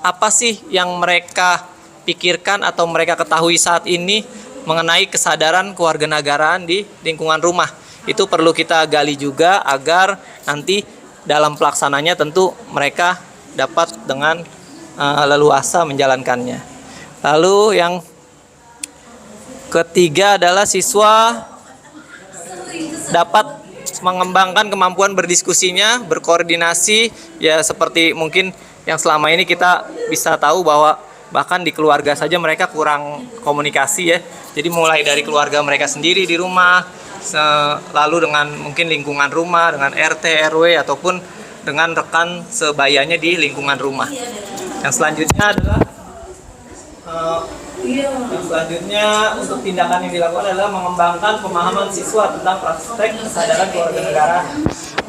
apa sih yang mereka pikirkan atau mereka ketahui saat ini mengenai kesadaran kewarganegaraan di lingkungan rumah. Itu perlu kita gali juga agar nanti dalam pelaksananya tentu mereka dapat dengan leluasa menjalankannya. Lalu yang ketiga adalah siswa dapat mengembangkan kemampuan berdiskusinya, berkoordinasi, ya seperti mungkin yang selama ini kita bisa tahu bahwa bahkan di keluarga saja mereka kurang komunikasi ya. Jadi mulai dari keluarga mereka sendiri di rumah, lalu dengan mungkin lingkungan rumah, dengan RT, RW, ataupun dengan rekan sebayanya di lingkungan rumah. Yang selanjutnya adalah untuk tindakan yang dilakukan adalah mengembangkan pemahaman siswa tentang praktek kesadaran kewarganegaraan.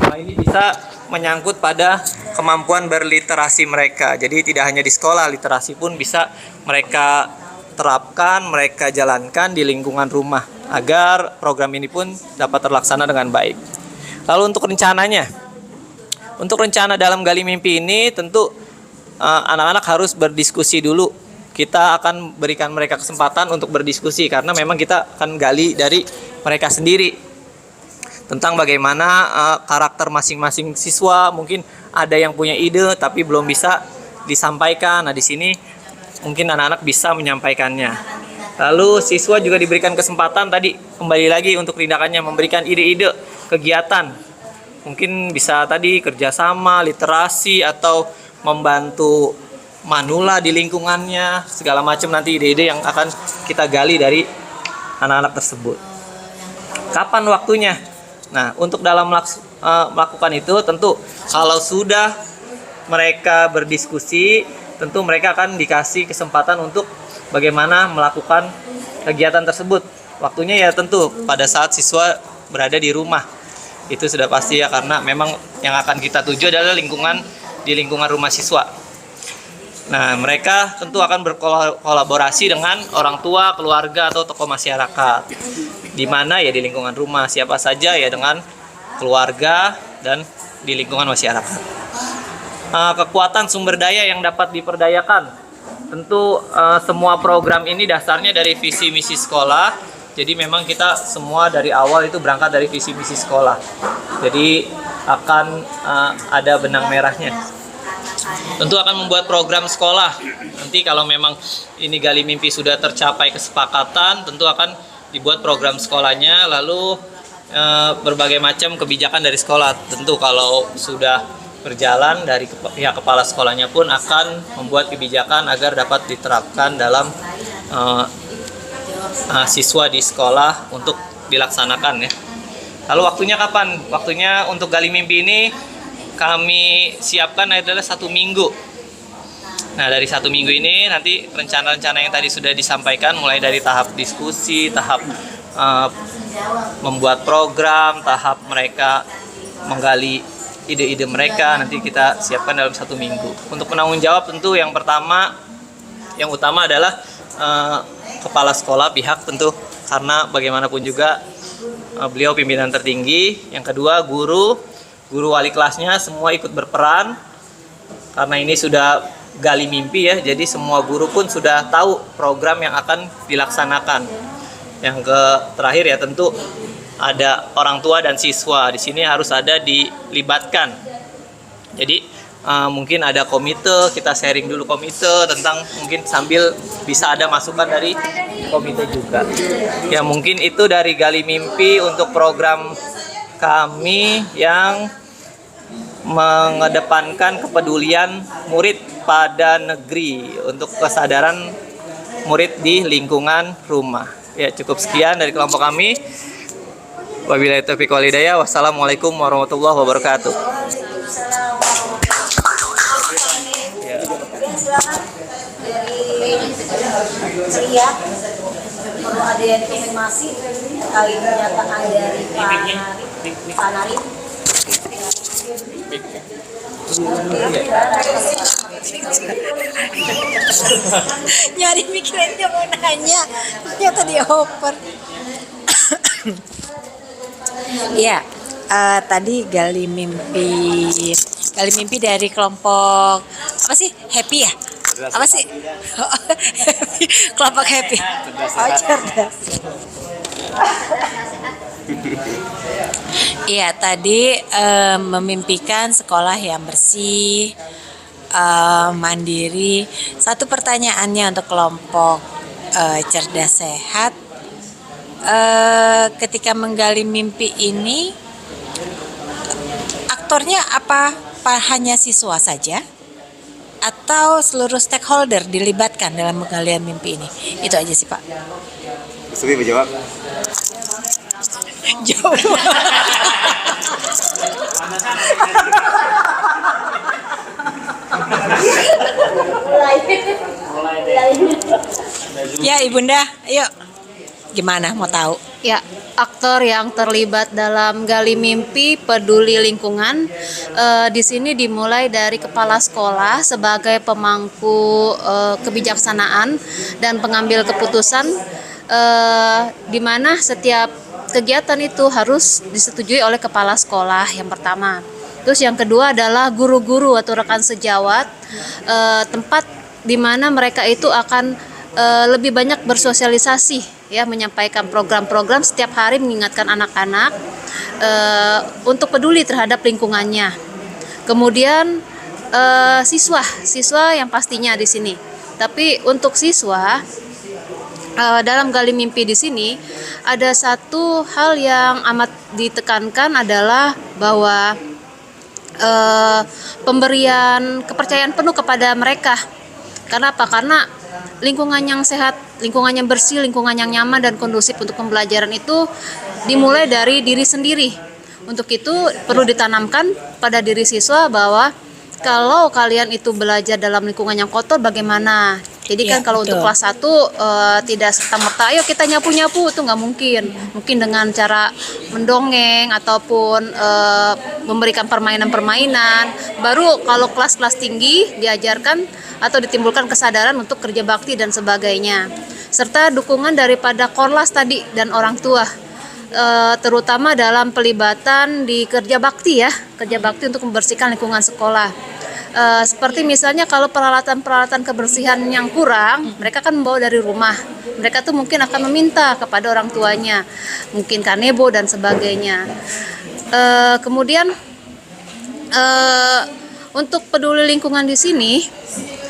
Nah, ini bisa menyangkut pada kemampuan berliterasi mereka. Jadi tidak hanya di sekolah, literasi pun bisa mereka terapkan, mereka jalankan di lingkungan rumah agar program ini pun dapat terlaksana dengan baik. Lalu untuk rencananya, untuk rencana dalam gali mimpi ini tentu anak-anak harus berdiskusi dulu. Kita akan berikan mereka kesempatan untuk berdiskusi karena memang kita akan gali dari mereka sendiri tentang bagaimana karakter masing-masing siswa. Mungkin ada yang punya ide tapi belum bisa disampaikan. Nah, di sini mungkin anak-anak bisa menyampaikannya. Lalu siswa juga diberikan kesempatan tadi kembali lagi untuk tindakannya memberikan ide-ide kegiatan. Mungkin bisa tadi kerjasama, literasi, atau membantu manula di lingkungannya, segala macam nanti ide-ide yang akan kita gali dari anak-anak tersebut. Kapan waktunya? Nah, untuk dalam melakukan itu tentu kalau sudah mereka berdiskusi, tentu mereka akan dikasih kesempatan untuk bagaimana melakukan kegiatan tersebut. Waktunya ya tentu pada saat siswa berada di rumah. Itu sudah pasti ya, karena memang yang akan kita tuju adalah di lingkungan rumah siswa. Nah, mereka tentu akan berkolaborasi dengan orang tua, keluarga, atau tokoh masyarakat. Di mana ya di lingkungan rumah, siapa saja ya dengan keluarga dan di lingkungan masyarakat. Kekuatan sumber daya yang dapat diperdayakan. Tentu semua program ini dasarnya dari visi misi sekolah. Jadi memang kita semua dari awal itu berangkat dari visi misi sekolah. Jadi akan ada benang merahnya. Tentu akan membuat program sekolah. Nanti kalau memang ini Gali Mimpi sudah tercapai kesepakatan, tentu akan dibuat program sekolahnya, lalu berbagai macam kebijakan dari sekolah. Tentu kalau sudah berjalan dari pihak kepala sekolahnya pun akan membuat kebijakan agar dapat diterapkan dalam siswa di sekolah untuk dilaksanakan ya. Lalu waktunya kapan? Waktunya untuk Gali Mimpi ini kami siapkan adalah 1 minggu. Nah, dari 1 minggu ini nanti rencana-rencana yang tadi sudah disampaikan, mulai dari tahap diskusi, tahap membuat program, tahap mereka menggali ide-ide mereka, nanti kita siapkan dalam 1 minggu. Untuk penanggung jawab tentu yang pertama, yang utama adalah kepala sekolah, pihak tentu, karena bagaimanapun juga beliau pimpinan tertinggi. Yang kedua, guru wali kelasnya semua ikut berperan, karena ini sudah Gali Mimpi ya, jadi semua guru pun sudah tahu program yang akan dilaksanakan. Yang terakhir ya tentu ada orang tua dan siswa, di sini harus ada dilibatkan. Jadi mungkin ada komite, kita sharing dulu komite tentang, mungkin sambil bisa ada masukan dari komite juga. Ya mungkin itu dari Gali Mimpi untuk program kami yang mengedepankan kepedulian murid pada negeri untuk kesadaran murid di lingkungan rumah. Ya cukup sekian dari kelompok kami. Wabillahi taufiq wal hidayah. Wassalamualaikum warahmatullahi wabarakatuh. Ceria, perlu ada yang konfirmasi kali pernyataan dari Pak Narim. Nyari mikirannya mau nanya, ternyata dia oper. Iya, tadi Gali Mimpi dari kelompok apa sih? Happy ya? Apa sih? Happy. Kelompok Happy. Oh, cerdas. Iya, tadi memimpikan sekolah yang bersih, mandiri. Satu pertanyaannya untuk kelompok cerdas sehat. Ketika menggali mimpi ini, aktornya apa hanya siswa saja? Atau seluruh stakeholder dilibatkan dalam penggalian mimpi ini? Itu aja sih, Pak. Subi menjawab. Jauh. Ya, Ibunda, ayo. Gimana, mau tahu? Ya, aktor yang terlibat dalam Gali Mimpi Peduli Lingkungan di sini dimulai dari kepala sekolah sebagai pemangku kebijaksanaan dan pengambil keputusan, di mana setiap kegiatan itu harus disetujui oleh kepala sekolah yang pertama. Terus yang kedua adalah guru-guru atau rekan sejawat, tempat di mana mereka itu akan lebih banyak bersosialisasi, ya, menyampaikan program-program setiap hari, mengingatkan anak-anak untuk peduli terhadap lingkungannya. Kemudian siswa yang pastinya di sini. Tapi untuk siswa dalam Gali Mimpi di sini ada satu hal yang amat ditekankan adalah bahwa pemberian kepercayaan penuh kepada mereka. Karena apa? Karena lingkungan yang sehat, lingkungan yang bersih, lingkungan yang nyaman dan kondusif untuk pembelajaran itu dimulai dari diri sendiri. Untuk itu perlu ditanamkan pada diri siswa bahwa kalau kalian itu belajar dalam lingkungan yang kotor, bagaimana? Jadi kan kalau betul. untuk kelas 1 tidak serta-merta ayo kita nyapu-nyapu, itu nggak mungkin. Mungkin dengan cara mendongeng ataupun memberikan permainan-permainan. Baru kalau kelas-kelas tinggi diajarkan atau ditimbulkan kesadaran untuk kerja bakti dan sebagainya. Serta dukungan daripada Korlas tadi dan orang tua, terutama dalam pelibatan di kerja bakti ya, kerja bakti untuk membersihkan lingkungan sekolah. Seperti misalnya kalau peralatan-peralatan kebersihan yang kurang, mereka kan membawa dari rumah. Mereka tuh mungkin akan meminta kepada orang tuanya, mungkin kanebo dan sebagainya. Kemudian untuk peduli lingkungan di sini,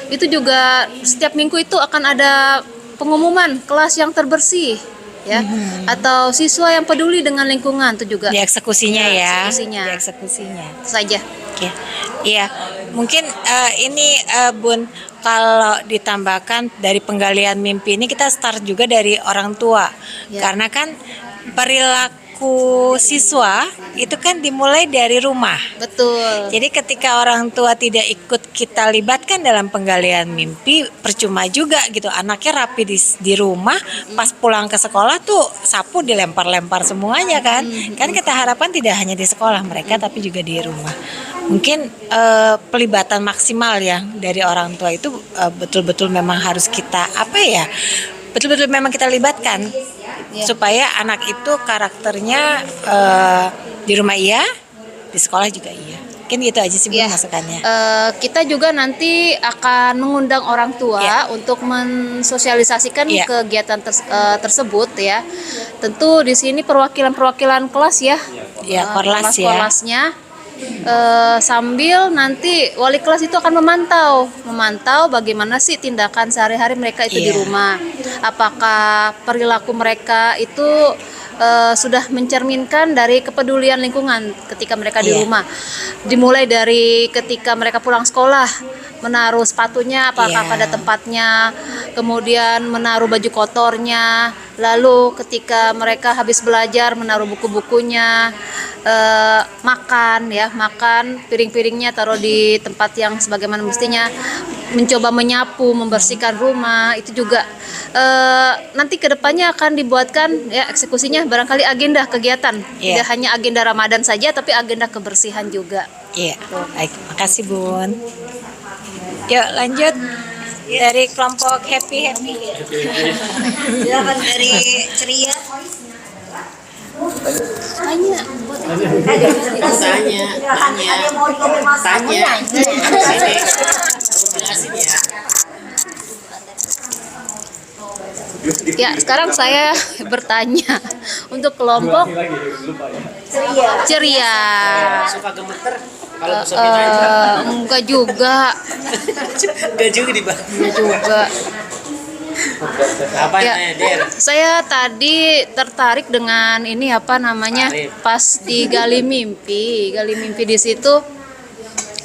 itu juga setiap minggu itu akan ada pengumuman kelas yang terbersih, ya, atau siswa yang peduli dengan lingkungan itu juga. Dieksekusinya ya. Eksekusinya. Dieksekusinya. Itu saja. Oke. Iya, mungkin ini Bun, kalau ditambahkan dari penggalian mimpi ini kita start juga dari orang tua. Ya. Karena kan perilaku siswa itu kan dimulai dari rumah. Betul. Jadi ketika orang tua tidak ikut kita libatkan dalam penggalian mimpi, percuma juga gitu. Anaknya rapi di rumah, pas pulang ke sekolah tuh sapu dilempar-lempar semuanya kan. Kan kita harapkan tidak hanya di sekolah mereka tapi juga di rumah. Mungkin pelibatan maksimal ya dari orang tua itu betul-betul memang harus kita betul-betul memang kita libatkan. Supaya anak itu karakternya di rumah iya, di sekolah juga iya. Mungkin gitu aja sih Bu masukannya. Kita juga nanti akan mengundang orang tua untuk mensosialisasikan kegiatan tersebut ya. Tentu di sini perwakilan kelas ya. Ya, Korlas ya. Kelasnya. Sambil nanti wali kelas itu akan memantau bagaimana sih tindakan sehari-hari mereka itu di rumah. Apakah perilaku mereka itu sudah mencerminkan dari kepedulian lingkungan ketika mereka di rumah. Dimulai dari ketika mereka pulang sekolah, menaruh sepatunya apakah pada tempatnya, kemudian menaruh baju kotornya, lalu ketika mereka habis belajar menaruh buku-bukunya, makan piring-piringnya taruh di tempat yang sebagaimana mestinya, mencoba menyapu, membersihkan rumah. Itu juga nanti kedepannya akan dibuatkan ya eksekusinya barangkali agenda kegiatan, tidak hanya agenda Ramadan saja tapi agenda kebersihan juga. Iya, baik, makasih Bun. Yuk lanjut dari kelompok happy. Silakan dari ceria. Ya, sekarang saya bertanya untuk kelompok ceria. Suka gemeter kalau Enggak juga. Enggak juga di bawah. Enggak juga. Apa Ya, namanya, Der? saya tadi tertarik dengan ini pas di Gali Mimpi di situ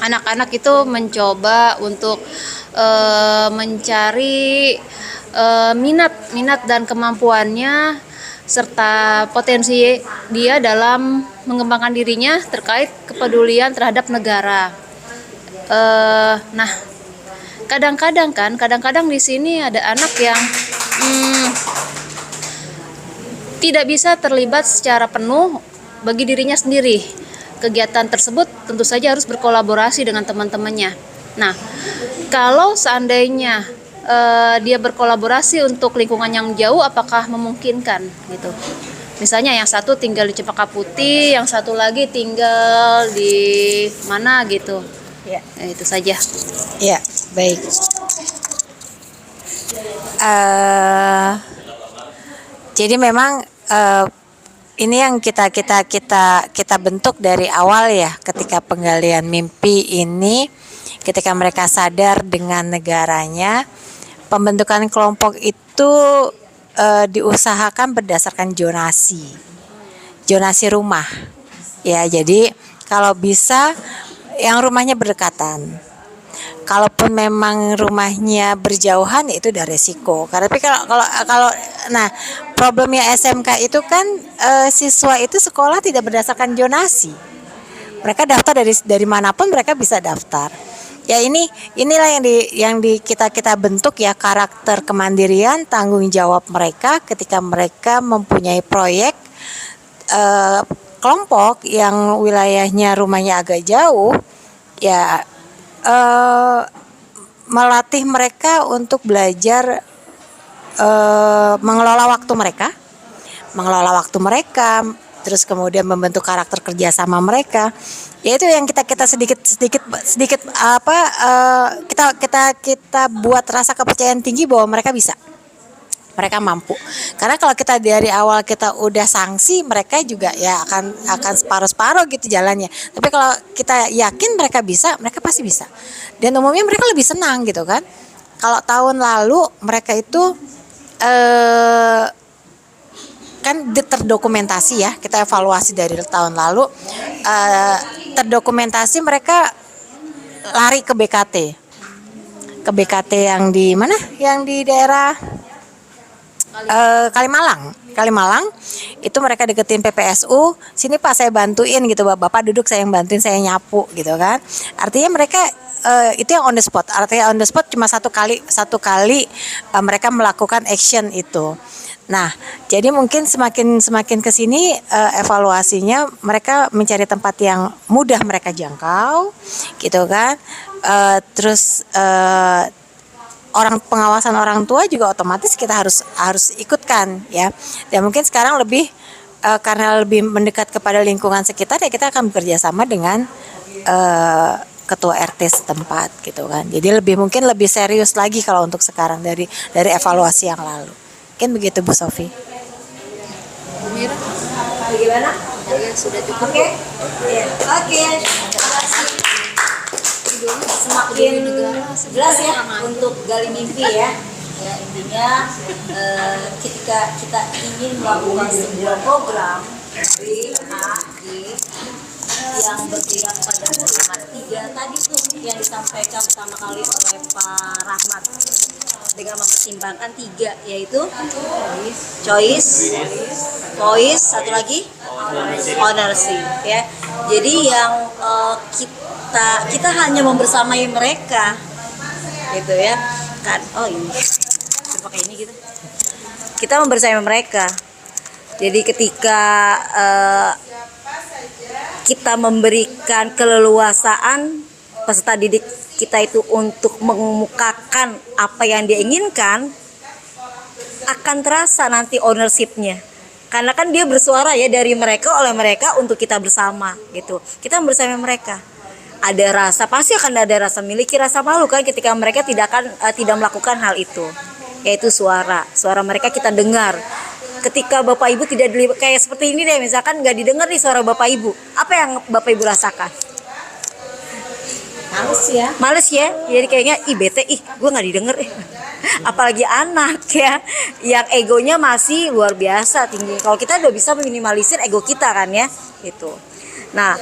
anak-anak itu mencoba untuk mencari minat dan kemampuannya serta potensi dia dalam mengembangkan dirinya terkait kepedulian terhadap negara. Nah, kadang-kadang di sini ada anak yang tidak bisa terlibat secara penuh bagi dirinya sendiri. Kegiatan tersebut tentu saja harus berkolaborasi dengan teman-temannya. Nah, kalau seandainya dia berkolaborasi untuk lingkungan yang jauh, apakah memungkinkan gitu? Misalnya yang satu tinggal di Cempaka Putih, yang satu lagi tinggal di mana gitu. Ya, itu saja. Ya, baik. Jadi memang ini yang kita bentuk dari awal ya, ketika penggalian mimpi ini, ketika mereka sadar dengan negaranya, pembentukan kelompok itu diusahakan berdasarkan zonasi rumah. Ya, jadi kalau bisa yang rumahnya berdekatan. Kalaupun memang rumahnya berjauhan itu udah resiko. Tapi kalau nah problemnya SMK itu kan siswa itu sekolah tidak berdasarkan zonasi. Mereka daftar dari manapun mereka bisa daftar. Ya inilah yang kita bentuk ya, karakter kemandirian, tanggung jawab mereka ketika mereka mempunyai proyek kelompok yang wilayahnya rumahnya agak jauh ya. melatih mereka untuk belajar mengelola waktu mereka, terus kemudian membentuk karakter kerjasama mereka. Yaitu yang kita sedikit kita buat rasa kepercayaan tinggi bahwa mereka bisa, mereka mampu. Karena kalau kita dari awal kita udah sanksi, mereka juga ya akan separuh-separuh gitu jalannya. Tapi kalau kita yakin mereka bisa, mereka pasti bisa. Dan umumnya mereka lebih senang gitu kan. Kalau tahun lalu mereka itu kan terdokumentasi ya, kita evaluasi dari tahun lalu, terdokumentasi mereka lari ke BKT yang di mana? Yang di daerah Kalimalang itu mereka deketin PPSU, sini Pak saya bantuin gitu, Bapak duduk saya yang bantuin, saya nyapu gitu kan. Artinya mereka itu yang on the spot. Artinya on the spot cuma satu kali mereka melakukan action itu. Nah, jadi mungkin semakin ke sini evaluasinya mereka mencari tempat yang mudah mereka jangkau, gitu kan. Terus pengawasan orang tua juga otomatis kita harus ikutkan ya. Dan mungkin sekarang lebih karena lebih mendekat kepada lingkungan sekitar ya, kita akan bekerja sama dengan ketua RT setempat gitu kan. Jadi mungkin lebih serius lagi kalau untuk sekarang dari evaluasi yang lalu. Mungkin begitu Bu Sofi. Bagaimana? Sudah cukup. Oke. Semakin jelas ya untuk gali mimpi ya. Ya intinya ketika kita ingin melakukan sebuah program B, A, G yang berpihak pada kalimat 3 tadi tuh yang disampaikan pertama kali oleh Pak Rahmat, dengan mempertimbangkan 3 yaitu choice, satu lagi ownership ya. Jadi yang kita hanya membersamai mereka gitu ya kan. Oh ini pakai ini gitu, kita membersamai mereka. Jadi ketika kita memberikan keleluasaan peserta didik kita itu untuk mengemukakan apa yang dia inginkan, akan terasa nanti ownership-nya. Karena kan dia bersuara ya, dari mereka, oleh mereka, untuk kita bersama gitu. Kita bersama mereka. Ada rasa, pasti akan ada rasa miliki rasa malu kan ketika mereka tidak melakukan hal itu. Yaitu suara mereka kita dengar. Ketika Bapak Ibu tidak kayak seperti ini deh, misalkan nggak didengar nih suara Bapak Ibu, apa yang Bapak Ibu rasakan? Males ya, jadi kayaknya bete, gue nggak didengar apalagi anak ya, yang egonya masih luar biasa tinggi. Kalau kita udah bisa meminimalisir ego kita kan ya, gitu. Nah,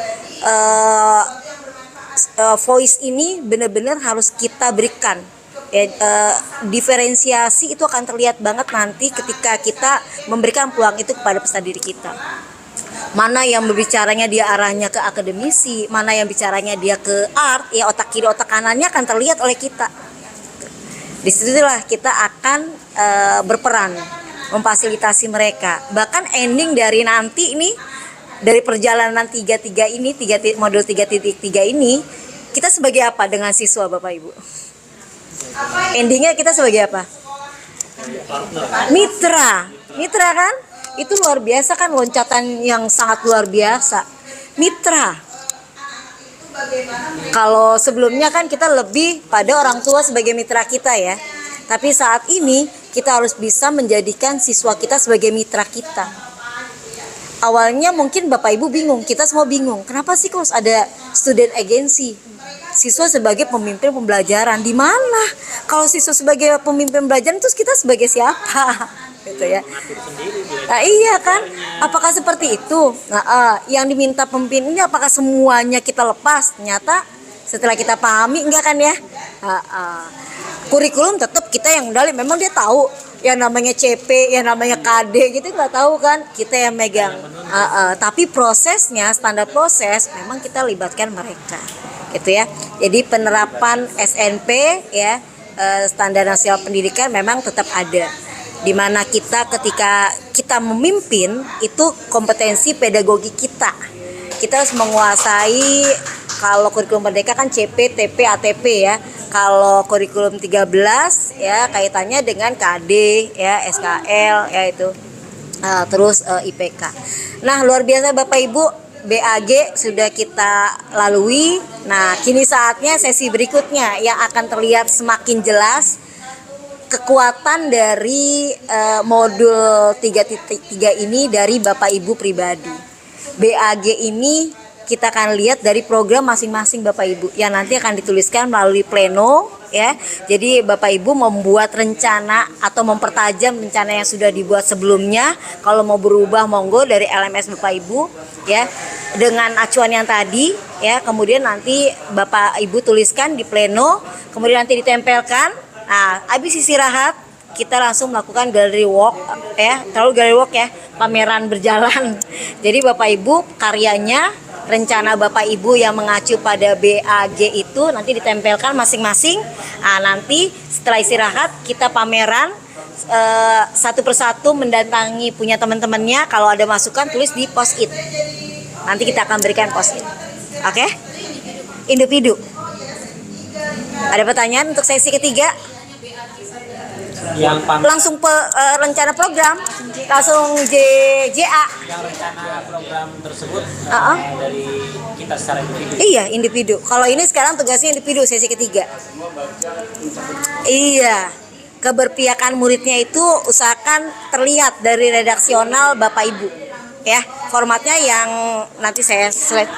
voice ini benar-benar harus kita berikan. Diferensiasi itu akan terlihat banget nanti ketika kita memberikan peluang itu kepada peserta didik kita. Mana yang berbicaranya dia arahnya ke akademisi, mana yang bicaranya dia ke art, ya otak kiri otak kanannya akan terlihat oleh kita. Disitulah kita akan berperan memfasilitasi mereka. Bahkan ending dari nanti ini, dari perjalanan 3 modul 3.3 ini, kita sebagai apa dengan siswa Bapak Ibu? Endingnya kita sebagai apa? Mitra kan? Itu luar biasa kan, loncatan yang sangat luar biasa. Mitra. Kalau sebelumnya kan kita lebih pada orang tua sebagai mitra kita ya. Tapi saat ini kita harus bisa menjadikan siswa kita sebagai mitra kita. Awalnya mungkin Bapak Ibu bingung, kita semua bingung. Kenapa sih kok ada student agency? Siswa sebagai pemimpin pembelajaran, di mana? Kalau siswa sebagai pemimpin pembelajaran, terus kita sebagai siapa? Gitu ya. Nah, iya kan? Apakah seperti itu? Nah, yang diminta pemimpin ini apakah semuanya kita lepas? Ternyata setelah kita pahami, enggak kan ya? Kurikulum tetap kita yang dalih. Memang dia tahu yang namanya CP, yang namanya KD gitu, nggak tahu kan? Kita yang megang. Tapi prosesnya, standar proses, memang kita libatkan mereka. Gitu ya. Jadi penerapan SNP ya, standar nasional pendidikan memang tetap ada. Di mana kita ketika kita memimpin itu kompetensi pedagogi kita. Kita harus menguasai, kalau kurikulum merdeka kan CP, TP, ATP ya. Kalau kurikulum 13 ya kaitannya dengan KD ya, SKL ya itu. Terus IPK. Nah, luar biasa Bapak Ibu, BAG sudah kita lalui. Nah, kini saatnya sesi berikutnya yang akan terlihat semakin jelas kekuatan dari modul 3.3 ini dari Bapak Ibu pribadi. BAG ini kita akan lihat dari program masing-masing Bapak Ibu yang nanti akan dituliskan melalui pleno ya. Jadi Bapak Ibu membuat rencana atau mempertajam rencana yang sudah dibuat sebelumnya. Kalau mau berubah monggo dari LMS Bapak Ibu ya. Dengan acuan yang tadi ya, kemudian nanti Bapak Ibu tuliskan di pleno, kemudian nanti ditempelkan. Nah, habis istirahat kita langsung melakukan gallery walk ya. Terlalu gallery walk ya, pameran berjalan. Jadi Bapak Ibu karyanya, rencana Bapak Ibu yang mengacu pada BAG itu nanti ditempelkan masing-masing. Nah, nanti setelah istirahat kita pameran satu persatu mendatangi punya teman-temannya. Kalau ada masukan tulis di post-it. Nanti kita akan berikan post-it. Oke? Individu. Ada pertanyaan untuk sesi ketiga? Yang Langsung rencana program, langsung JA. yang rencana program tersebut dari kita secara individu. Iya, individu. Kalau ini sekarang tugasnya individu sesi ketiga. Iya. Keberpihakan muridnya itu usahakan terlihat dari redaksional Bapak Ibu. Ya, formatnya yang nanti saya slide.